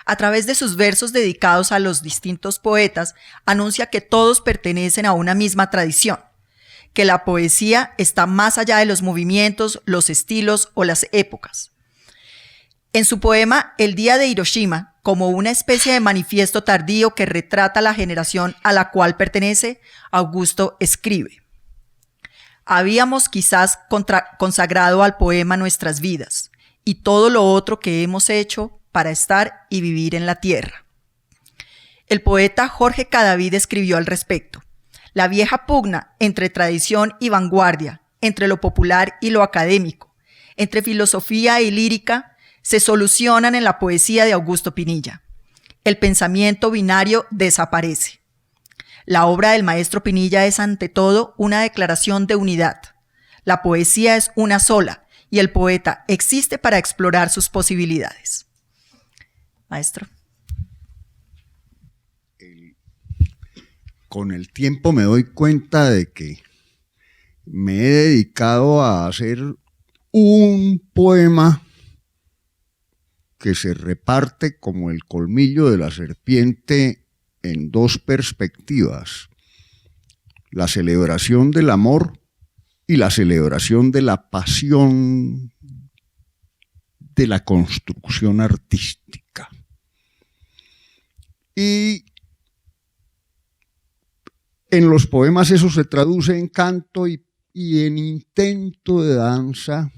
A través de sus versos dedicados a los distintos poetas, anuncia que todos pertenecen a una misma tradición, que la poesía está más allá de los movimientos, los estilos o las épocas. En su poema El día de Hiroshima, como una especie de manifiesto tardío que retrata la generación a la cual pertenece, Augusto escribe: habíamos quizás consagrado al poema nuestras vidas y todo lo otro que hemos hecho para estar y vivir en la tierra. El poeta Jorge Cadavid escribió al respecto: la vieja pugna entre tradición y vanguardia, entre lo popular y lo académico, entre filosofía y lírica, se solucionan en la poesía de Augusto Pinilla. El pensamiento binario desaparece. La obra del maestro Pinilla es ante todo una declaración de unidad. La poesía es una sola y el poeta existe para explorar sus posibilidades. Maestro. Con el tiempo me doy cuenta de que me he dedicado a hacer un poema que se reparte como el colmillo de la serpiente en dos perspectivas: la celebración del amor y la celebración de la pasión de la construcción artística. Y en los poemas eso se traduce en canto y en intento de danza,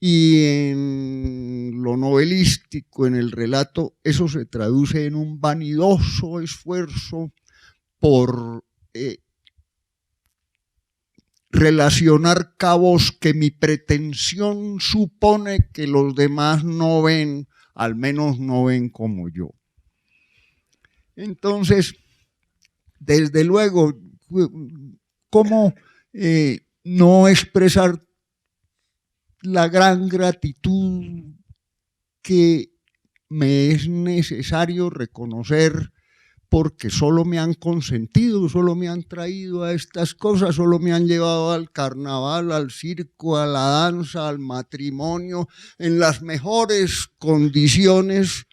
y en lo novelístico, en el relato, eso se traduce en un vanidoso esfuerzo por relacionar cabos que mi pretensión supone que los demás no ven, al menos no ven como yo. Entonces, desde luego, ¿cómo no expresar la gran gratitud que me es necesario reconocer, porque solo me han consentido, solo me han traído a estas cosas, solo me han llevado al carnaval, al circo, a la danza, al matrimonio, en las mejores condiciones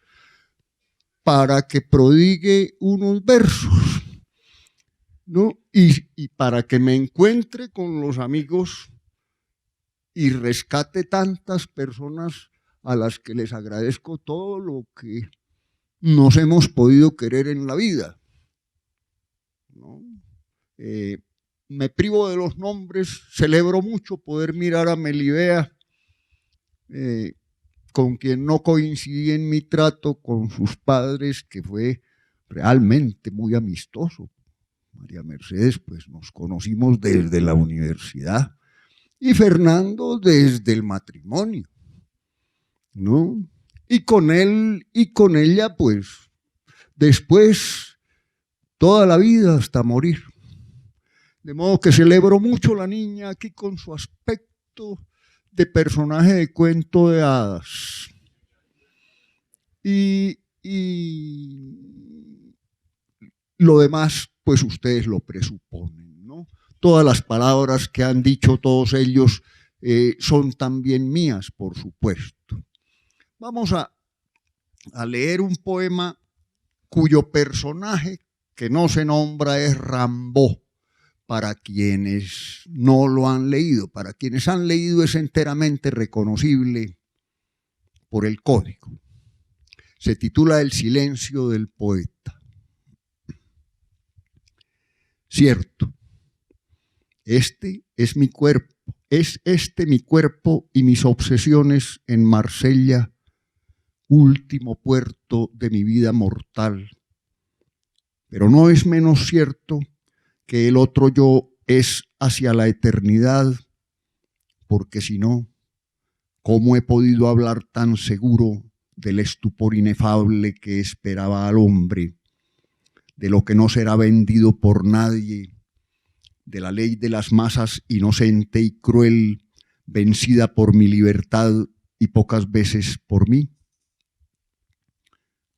para que prodigue unos versos, ¿no? Y para que me encuentre con los amigos y rescate tantas personas a las que les agradezco todo lo que nos hemos podido querer en la vida, ¿no? Me privo de los nombres, celebro mucho poder mirar a Melibea, con quien no coincidí en mi trato con sus padres, que fue realmente muy amistoso. María Mercedes, pues nos conocimos desde la universidad, y Fernando desde el matrimonio, ¿no? Y con él y con ella, pues, después, toda la vida hasta morir. De modo que celebro mucho la niña aquí con su aspecto de personaje de cuento de hadas. Y lo demás, pues ustedes lo presuponen, ¿no? Todas las palabras que han dicho todos ellos son también mías, por supuesto. Vamos a leer un poema cuyo personaje que no se nombra es Rimbaud, para quienes no lo han leído. Para quienes han leído es enteramente reconocible por el código. Se titula El silencio del poeta. Cierto, este es mi cuerpo, es este mi cuerpo y mis obsesiones en Marsella, último puerto de mi vida mortal. Pero no es menos cierto que el otro yo es hacia la eternidad, porque si no, ¿cómo he podido hablar tan seguro del estupor inefable que esperaba al hombre, de lo que no será vendido por nadie, de la ley de las masas inocente y cruel, vencida por mi libertad y pocas veces por mí?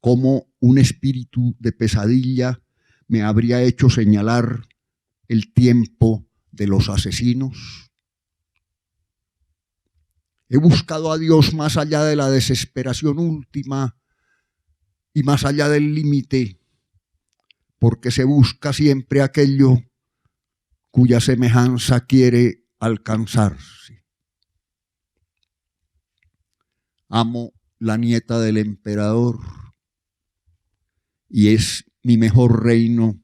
¿Cómo un espíritu de pesadilla me habría hecho señalar el tiempo de los asesinos? He buscado a Dios más allá de la desesperación última y más allá del límite, porque se busca siempre aquello cuya semejanza quiere alcanzarse. Amo la nieta del emperador, y es mi mejor reino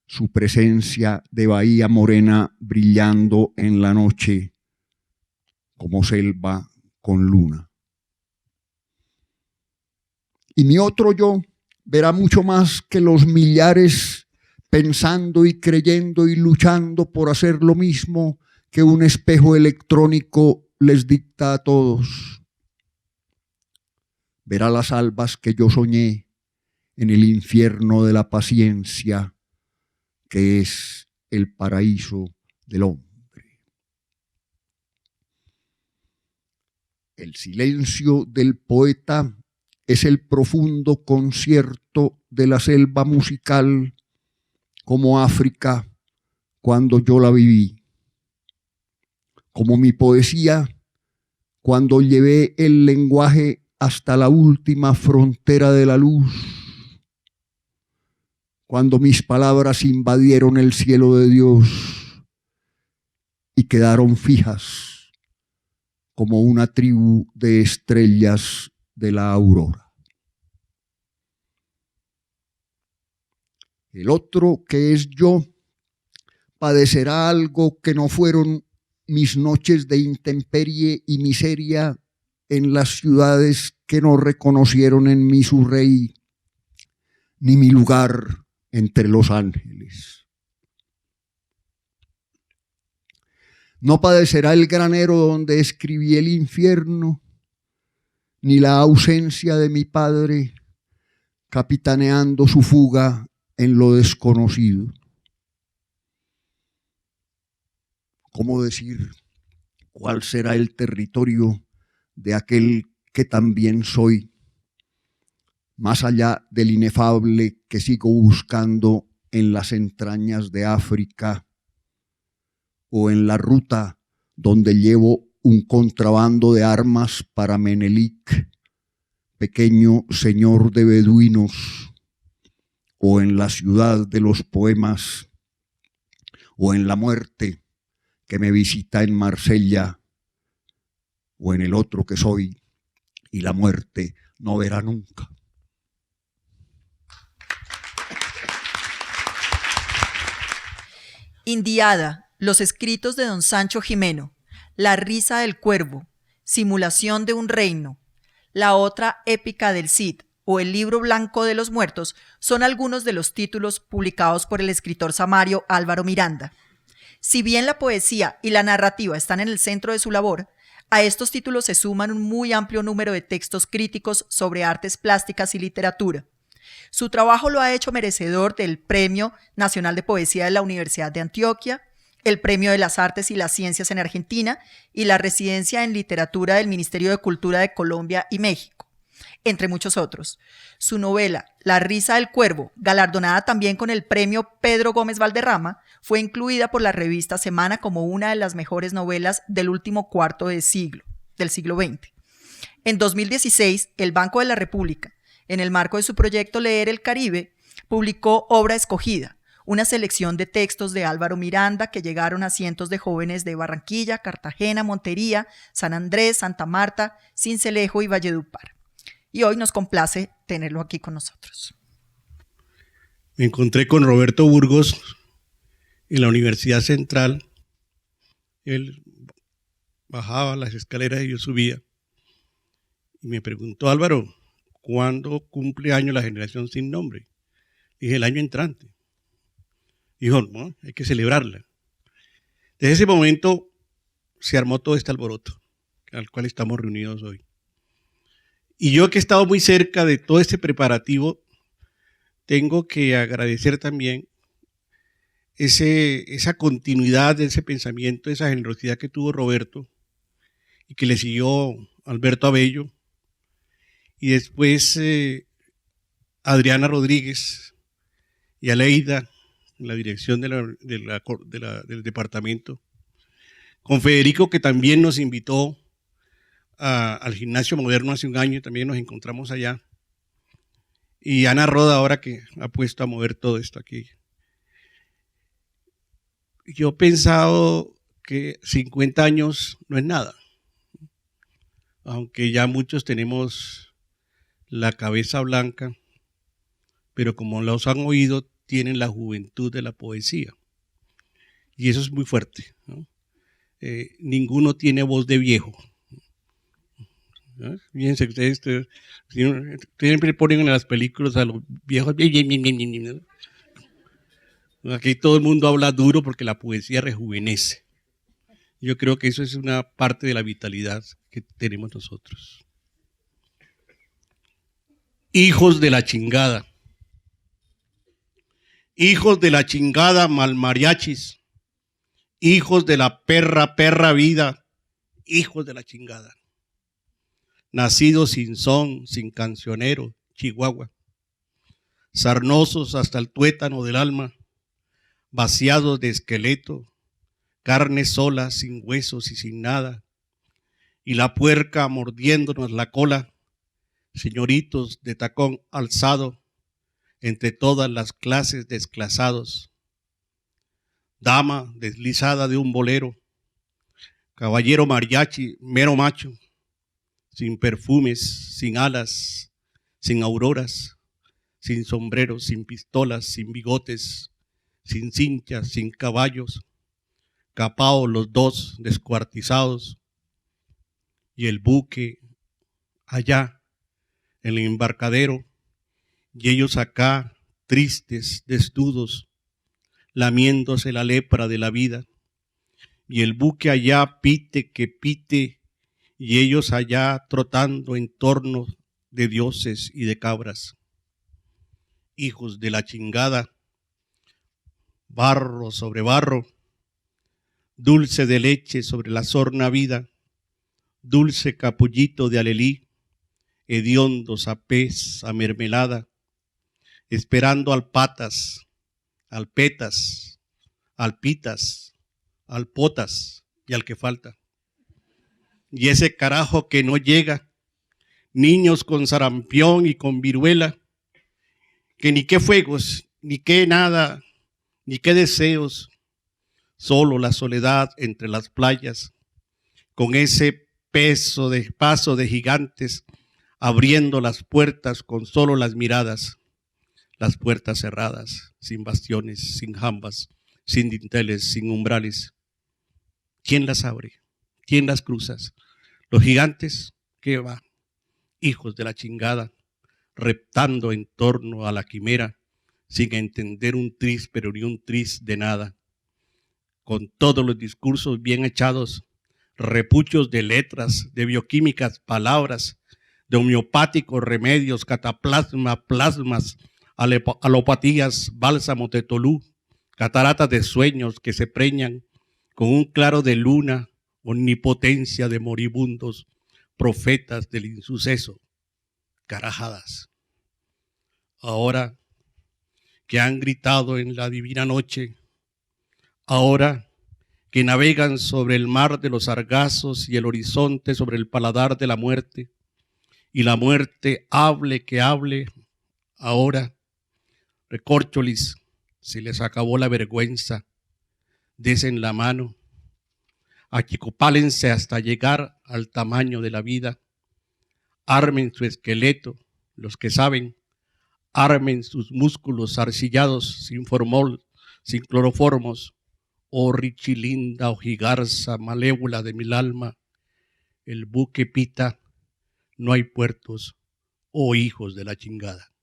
su presencia de bahía morena brillando en la noche como selva con luna. Y mi otro yo verá mucho más que los millares pensando y creyendo y luchando por hacer lo mismo que un espejo electrónico les dicta a todos. Verá las albas que yo soñé en el infierno de la paciencia, que es el paraíso del hombre. El silencio del poeta es el profundo concierto de la selva musical como África cuando yo la viví, como mi poesía cuando llevé el lenguaje hasta la última frontera de la luz, cuando mis palabras invadieron el cielo de Dios y quedaron fijas como una tribu de estrellas de la aurora. El otro, que es yo, padecerá algo que no fueron mis noches de intemperie y miseria en las ciudades que no reconocieron en mí su rey, ni mi lugar entre los ángeles. No padecerá el granero donde escribí el infierno, ni la ausencia de mi padre capitaneando su fuga en lo desconocido. ¿Cómo decir cuál será el territorio de aquel que también soy, más allá del inefable que sigo buscando en las entrañas de África o en la ruta donde llevo un contrabando de armas para Menelik, pequeño señor de beduinos, o en la ciudad de los poemas, o en la muerte que me visita en Marsella, o en el otro que soy, y la muerte no verá nunca. Indiada, los escritos de don Sancho Gimeno, La risa del cuervo, Simulación de un reino, La otra épica del Cid o El libro blanco de los muertos son algunos de los títulos publicados por el escritor samario Álvaro Miranda. Si bien la poesía y la narrativa están en el centro de su labor, a estos títulos se suman un muy amplio número de textos críticos sobre artes plásticas y literatura. Su trabajo lo ha hecho merecedor del Premio Nacional de Poesía de la Universidad de Antioquia, el Premio de las Artes y las Ciencias en Argentina y la Residencia en Literatura del Ministerio de Cultura de Colombia y México, entre muchos otros. Su novela, La risa del cuervo, galardonada también con el Premio Pedro Gómez Valderrama, fue incluida por la revista Semana como una de las mejores novelas del último cuarto del siglo XX. En 2016, el Banco de la República, en el marco de su proyecto Leer el Caribe, publicó Obra Escogida, una selección de textos de Álvaro Miranda que llegaron a cientos de jóvenes de Barranquilla, Cartagena, Montería, San Andrés, Santa Marta, Sincelejo y Valledupar. Y hoy nos complace tenerlo aquí con nosotros. Me encontré con Roberto Burgos en la Universidad Central. Él bajaba las escaleras y yo subía. Y me preguntó, Álvaro, ¿cuándo cumple año la generación sin nombre? Dije, el año entrante. Dijo, no, hay que celebrarla. Desde ese momento se armó todo este alboroto al cual estamos reunidos hoy. Y yo que he estado muy cerca de todo este preparativo, tengo que agradecer también esa continuidad de ese pensamiento, esa generosidad que tuvo Roberto y que le siguió Alberto Abello y después Adriana Rodríguez y Aleida en la dirección del departamento, con Federico, que también nos invitó al Gimnasio Moderno hace un año, también nos encontramos allá, y Ana Roda ahora que ha puesto a mover todo esto aquí. Yo he pensado que 50 años no es nada, aunque ya muchos tenemos la cabeza blanca, pero como los han oído, tienen la juventud de la poesía. Y eso es muy fuerte, ¿no? Ninguno tiene voz de viejo. ¿No? Fíjense ustedes, siempre ponen en las películas a los viejos. Aquí todo el mundo habla duro porque la poesía rejuvenece. Yo creo que eso es una parte de la vitalidad que tenemos nosotros. Hijos de la chingada. Hijos de la chingada malmariachis. Hijos de la perra vida. Hijos de la chingada. Nacidos sin son, sin cancionero, Chihuahua. Sarnosos hasta el tuétano del alma. Vaciados de esqueleto. Carne sola, sin huesos y sin nada. Y la puerca mordiéndonos la cola. Señoritos de tacón alzado, entre todas las clases desclasados. Dama deslizada de un bolero. Caballero mariachi, mero macho. Sin perfumes, sin alas, sin auroras, sin sombreros, sin pistolas, sin bigotes, sin cinchas, sin caballos. Capao los dos descuartizados. Y el buque allá en el embarcadero, y ellos acá, tristes, desnudos, lamiéndose la lepra de la vida, y el buque allá pite que pite, y ellos allá trotando en torno de dioses y de cabras. Hijos de la chingada, barro sobre barro, dulce de leche sobre la sorna vida, dulce capullito de alelí, hediondos a pez, a mermelada, esperando al patas, al petas, al pitas, al potas y al que falta. Y ese carajo que no llega, niños con sarampión y con viruela, que ni qué fuegos, ni qué nada, ni qué deseos, solo la soledad entre las playas, con ese paso de gigantes, abriendo las puertas con solo las miradas, las puertas cerradas, sin bastiones, sin jambas, sin dinteles, sin umbrales. ¿Quién las abre? ¿Quién las cruza? Los gigantes, ¿qué va? Hijos de la chingada, reptando en torno a la quimera, sin entender un tris, pero ni un tris de nada, con todos los discursos bien echados, repuchos de letras, de bioquímicas, palabras, de homeopáticos remedios, cataplasma, plasmas, alopatías, bálsamos de Tolú, cataratas de sueños que se preñan con un claro de luna, omnipotencia de moribundos, profetas del insuceso, carajadas. Ahora que han gritado en la divina noche, ahora que navegan sobre el mar de los sargazos y el horizonte sobre el paladar de la muerte, y la muerte hable que hable, ahora, recórcholis, se les acabó la vergüenza, desen la mano, achicopálense hasta llegar al tamaño de la vida, armen su esqueleto, los que saben, armen sus músculos arcillados sin formol, sin cloroformos, oh richilinda, ojigarza, malévola de mi alma, el buque pita, no hay puertos, oh hijos de la chingada.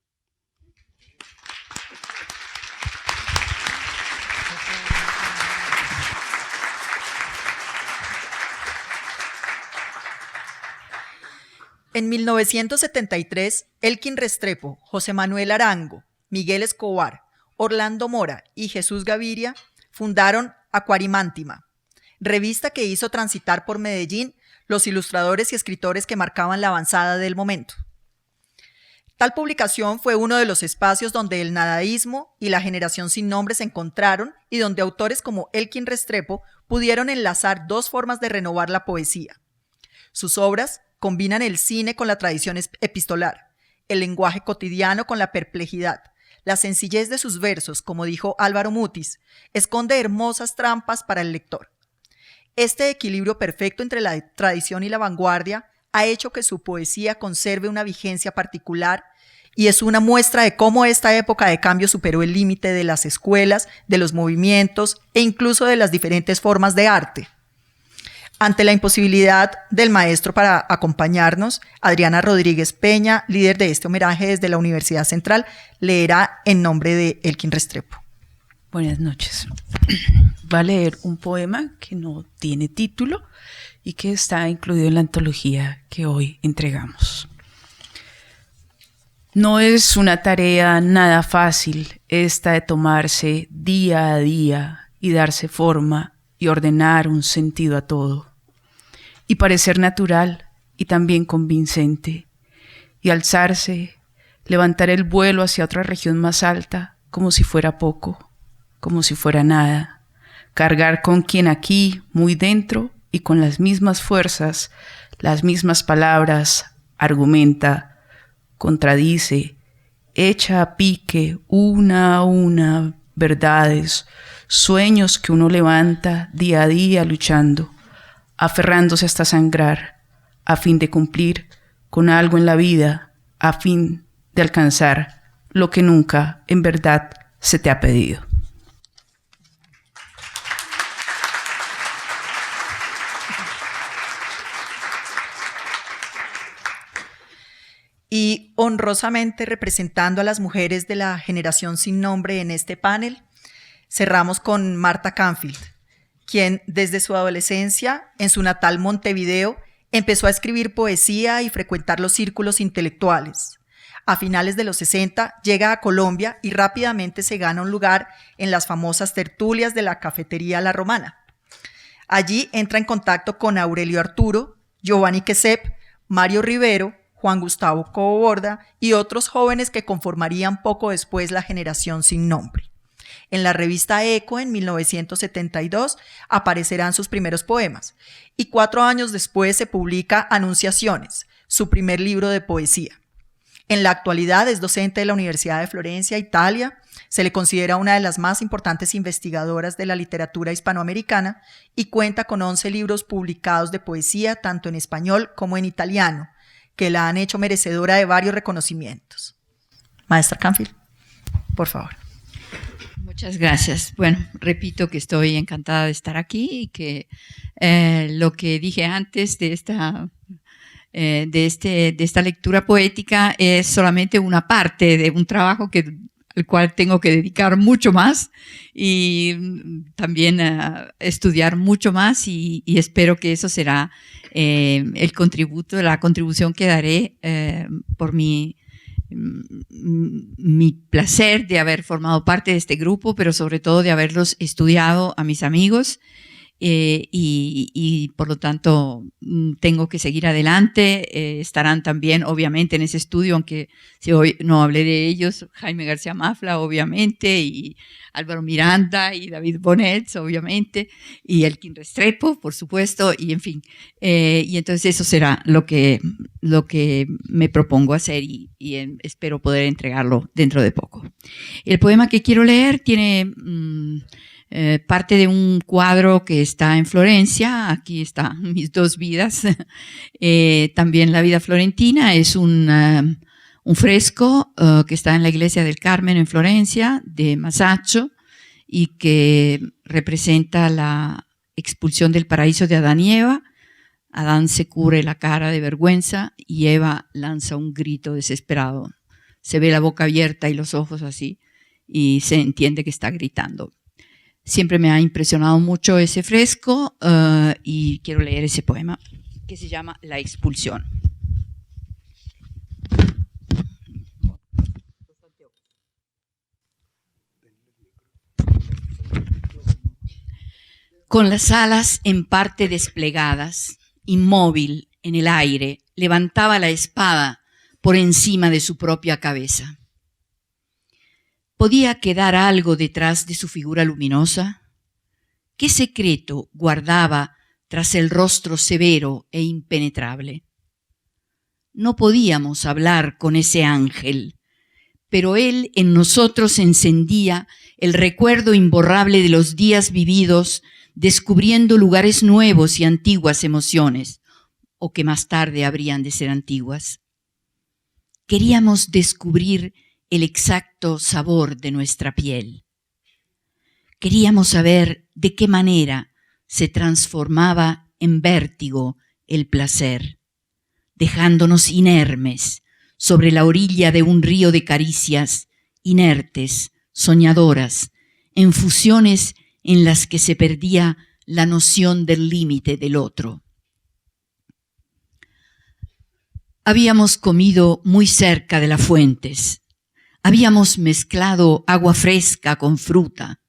En 1973, Elkin Restrepo, José Manuel Arango, Miguel Escobar, Orlando Mora y Jesús Gaviria fundaron Acuarimántima, revista que hizo transitar por Medellín los ilustradores y escritores que marcaban la avanzada del momento. Tal publicación fue uno de los espacios donde el nadaísmo y la generación sin nombre se encontraron y donde autores como Elkin Restrepo pudieron enlazar dos formas de renovar la poesía. Sus obras combinan el cine con la tradición epistolar, el lenguaje cotidiano con la perplejidad. La sencillez de sus versos, como dijo Álvaro Mutis, esconde hermosas trampas para el lector. Este equilibrio perfecto entre la tradición y la vanguardia ha hecho que su poesía conserve una vigencia particular y es una muestra de cómo esta época de cambio superó el límite de las escuelas, de los movimientos e incluso de las diferentes formas de arte. Ante la imposibilidad del maestro para acompañarnos, Adriana Rodríguez Peña, líder de este homenaje desde la Universidad Central, leerá en nombre de Elkin Restrepo. Buenas noches. Va a leer un poema que no tiene título y que está incluido en la antología que hoy entregamos. No es una tarea nada fácil esta de tomarse día a día y darse forma y ordenar un sentido a todo, y parecer natural y también convincente, y alzarse, levantar el vuelo hacia otra región más alta como si fuera poco, como si fuera nada, cargar con quien aquí, muy dentro y con las mismas fuerzas, las mismas palabras, argumenta, contradice, echa a pique una a una verdades, sueños que uno levanta día a día luchando, aferrándose hasta sangrar, a fin de cumplir con algo en la vida, a fin de alcanzar lo que nunca en verdad se te ha pedido. Y honrosamente representando a las mujeres de la generación sin nombre en este panel, cerramos con Marta Canfield, quien desde su adolescencia, en su natal Montevideo, empezó a escribir poesía y frecuentar los círculos intelectuales. A finales de los 60 llega a Colombia y rápidamente se gana un lugar en las famosas tertulias de la cafetería La Romana. Allí entra en contacto con Aurelio Arturo, Giovanni Quesep, Mario Rivero, Juan Gustavo Cobo-Borda y otros jóvenes que conformarían poco después la generación sin nombre. En la revista Eco, en 1972, aparecerán sus primeros poemas, y 4 años después se publica Anunciaciones, su primer libro de poesía. En la actualidad es docente de la Universidad de Florencia, Italia, se le considera una de las más importantes investigadoras de la literatura hispanoamericana y cuenta con 11 libros publicados de poesía, tanto en español como en italiano, que la han hecho merecedora de varios reconocimientos. Maestra Canfield, por favor. Muchas gracias. Bueno, repito que estoy encantada de estar aquí y que lo que dije antes de esta lectura poética es solamente una parte de un trabajo al cual tengo que dedicar mucho más y también estudiar mucho más y espero que eso será la contribución que daré por mi placer de haber formado parte de este grupo, pero sobre todo de haberlos estudiado a mis amigos y por lo tanto tengo que seguir adelante. Estarán también obviamente en ese estudio, aunque si hoy no hablé de ellos, Jaime García Mafla obviamente, y Álvaro Miranda y David Bonet obviamente, y Elkin Restrepo por supuesto, y en fin, y entonces eso será lo que me propongo hacer y espero poder entregarlo dentro de poco. El poema que quiero leer tiene parte de un cuadro que está en Florencia. Aquí están mis dos vidas. También la vida florentina es un fresco que está en la iglesia del Carmen en Florencia, de Masaccio, y que representa la expulsión del paraíso de Adán y Eva. Adán se cubre la cara de vergüenza y Eva lanza un grito desesperado. Se ve la boca abierta y los ojos así y se entiende que está gritando. Siempre me ha impresionado mucho ese fresco y quiero leer ese poema que se llama La expulsión. Con las alas en parte desplegadas, inmóvil en el aire, levantaba la espada por encima de su propia cabeza. ¿Podía quedar algo detrás de su figura luminosa? ¿Qué secreto guardaba tras el rostro severo e impenetrable? No podíamos hablar con ese ángel, pero él en nosotros encendía el recuerdo imborrable de los días vividos, descubriendo lugares nuevos y antiguas emociones, o que más tarde habrían de ser antiguas. Queríamos descubrir el exacto sabor de nuestra piel. Queríamos saber de qué manera se transformaba en vértigo el placer, dejándonos inermes sobre la orilla de un río de caricias, inertes, soñadoras, en fusiones en las que se perdía la noción del límite del otro. Habíamos comido muy cerca de las fuentes, habíamos mezclado agua fresca con fruta,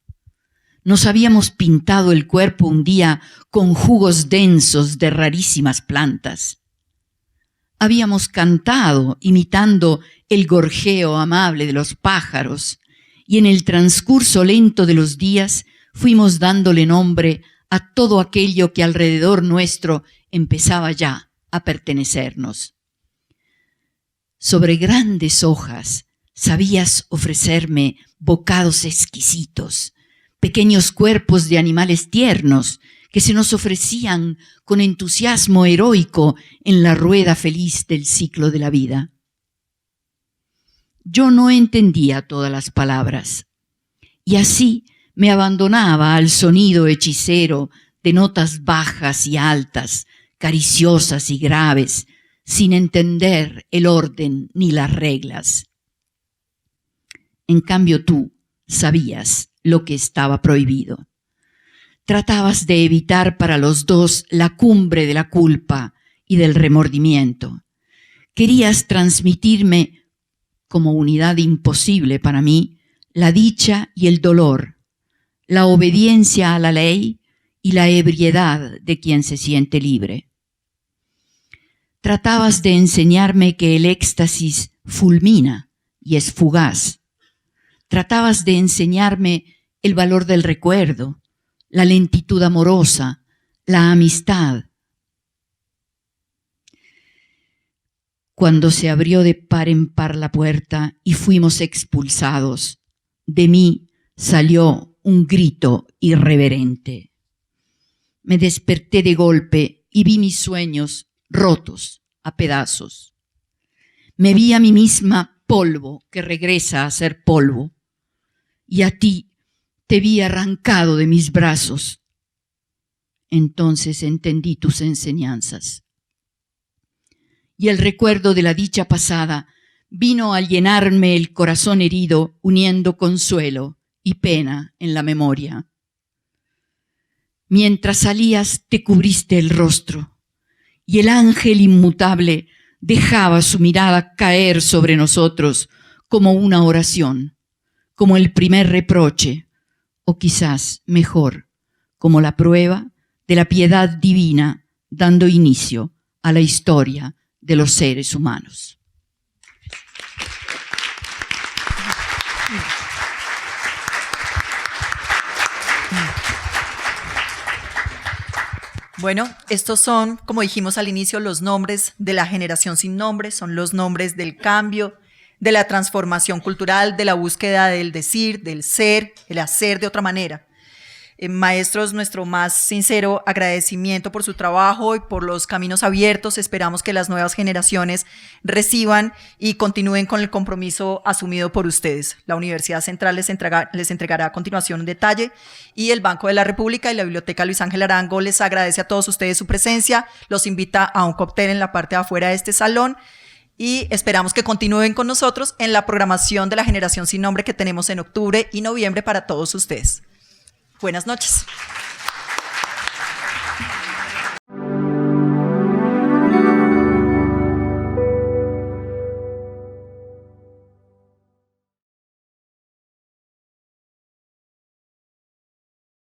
nos habíamos pintado el cuerpo un día con jugos densos de rarísimas plantas. Habíamos cantado imitando el gorjeo amable de los pájaros y en el transcurso lento de los días fuimos dándole nombre a todo aquello que alrededor nuestro empezaba ya a pertenecernos. Sobre grandes hojas sabías ofrecerme bocados exquisitos, pequeños cuerpos de animales tiernos que se nos ofrecían con entusiasmo heroico en la rueda feliz del ciclo de la vida. Yo no entendía todas las palabras, y así me abandonaba al sonido hechicero de notas bajas y altas, cariciosas y graves, sin entender el orden ni las reglas. En cambio tú sabías lo que estaba prohibido. Tratabas de evitar para los dos la cumbre de la culpa y del remordimiento. Querías transmitirme, como unidad imposible para mí, la dicha y el dolor, la obediencia a la ley y la ebriedad de quien se siente libre. Tratabas de enseñarme que el éxtasis fulmina y es fugaz. Tratabas de enseñarme el valor del recuerdo, la lentitud amorosa, la amistad. Cuando se abrió de par en par la puerta y fuimos expulsados, de mí salió un grito irreverente. Me desperté de golpe y vi mis sueños rotos a pedazos. Me vi a mí misma polvo que regresa a ser polvo, y a ti te vi arrancado de mis brazos. Entonces entendí tus enseñanzas. Y el recuerdo de la dicha pasada vino a llenarme el corazón herido, uniendo consuelo y pena en la memoria. Mientras salías te cubriste el rostro, y el ángel inmutable dejaba su mirada caer sobre nosotros como una oración, como el primer reproche, o quizás mejor, como la prueba de la piedad divina dando inicio a la historia de los seres humanos. Bueno, estos son, como dijimos al inicio, los nombres de la generación sin nombre, son los nombres del cambio, de la transformación cultural, de la búsqueda del decir, del ser, el hacer de otra manera. Maestros, nuestro más sincero agradecimiento por su trabajo y por los caminos abiertos. Esperamos que las nuevas generaciones reciban y continúen con el compromiso asumido por ustedes. La Universidad Central les entregará a continuación un detalle y el Banco de la República y la Biblioteca Luis Ángel Arango les agradece a todos ustedes su presencia, los invita a un cóctel en la parte de afuera de este salón y esperamos que continúen con nosotros en la programación de la Generación Sin Nombre que tenemos en octubre y noviembre para todos ustedes. Buenas noches.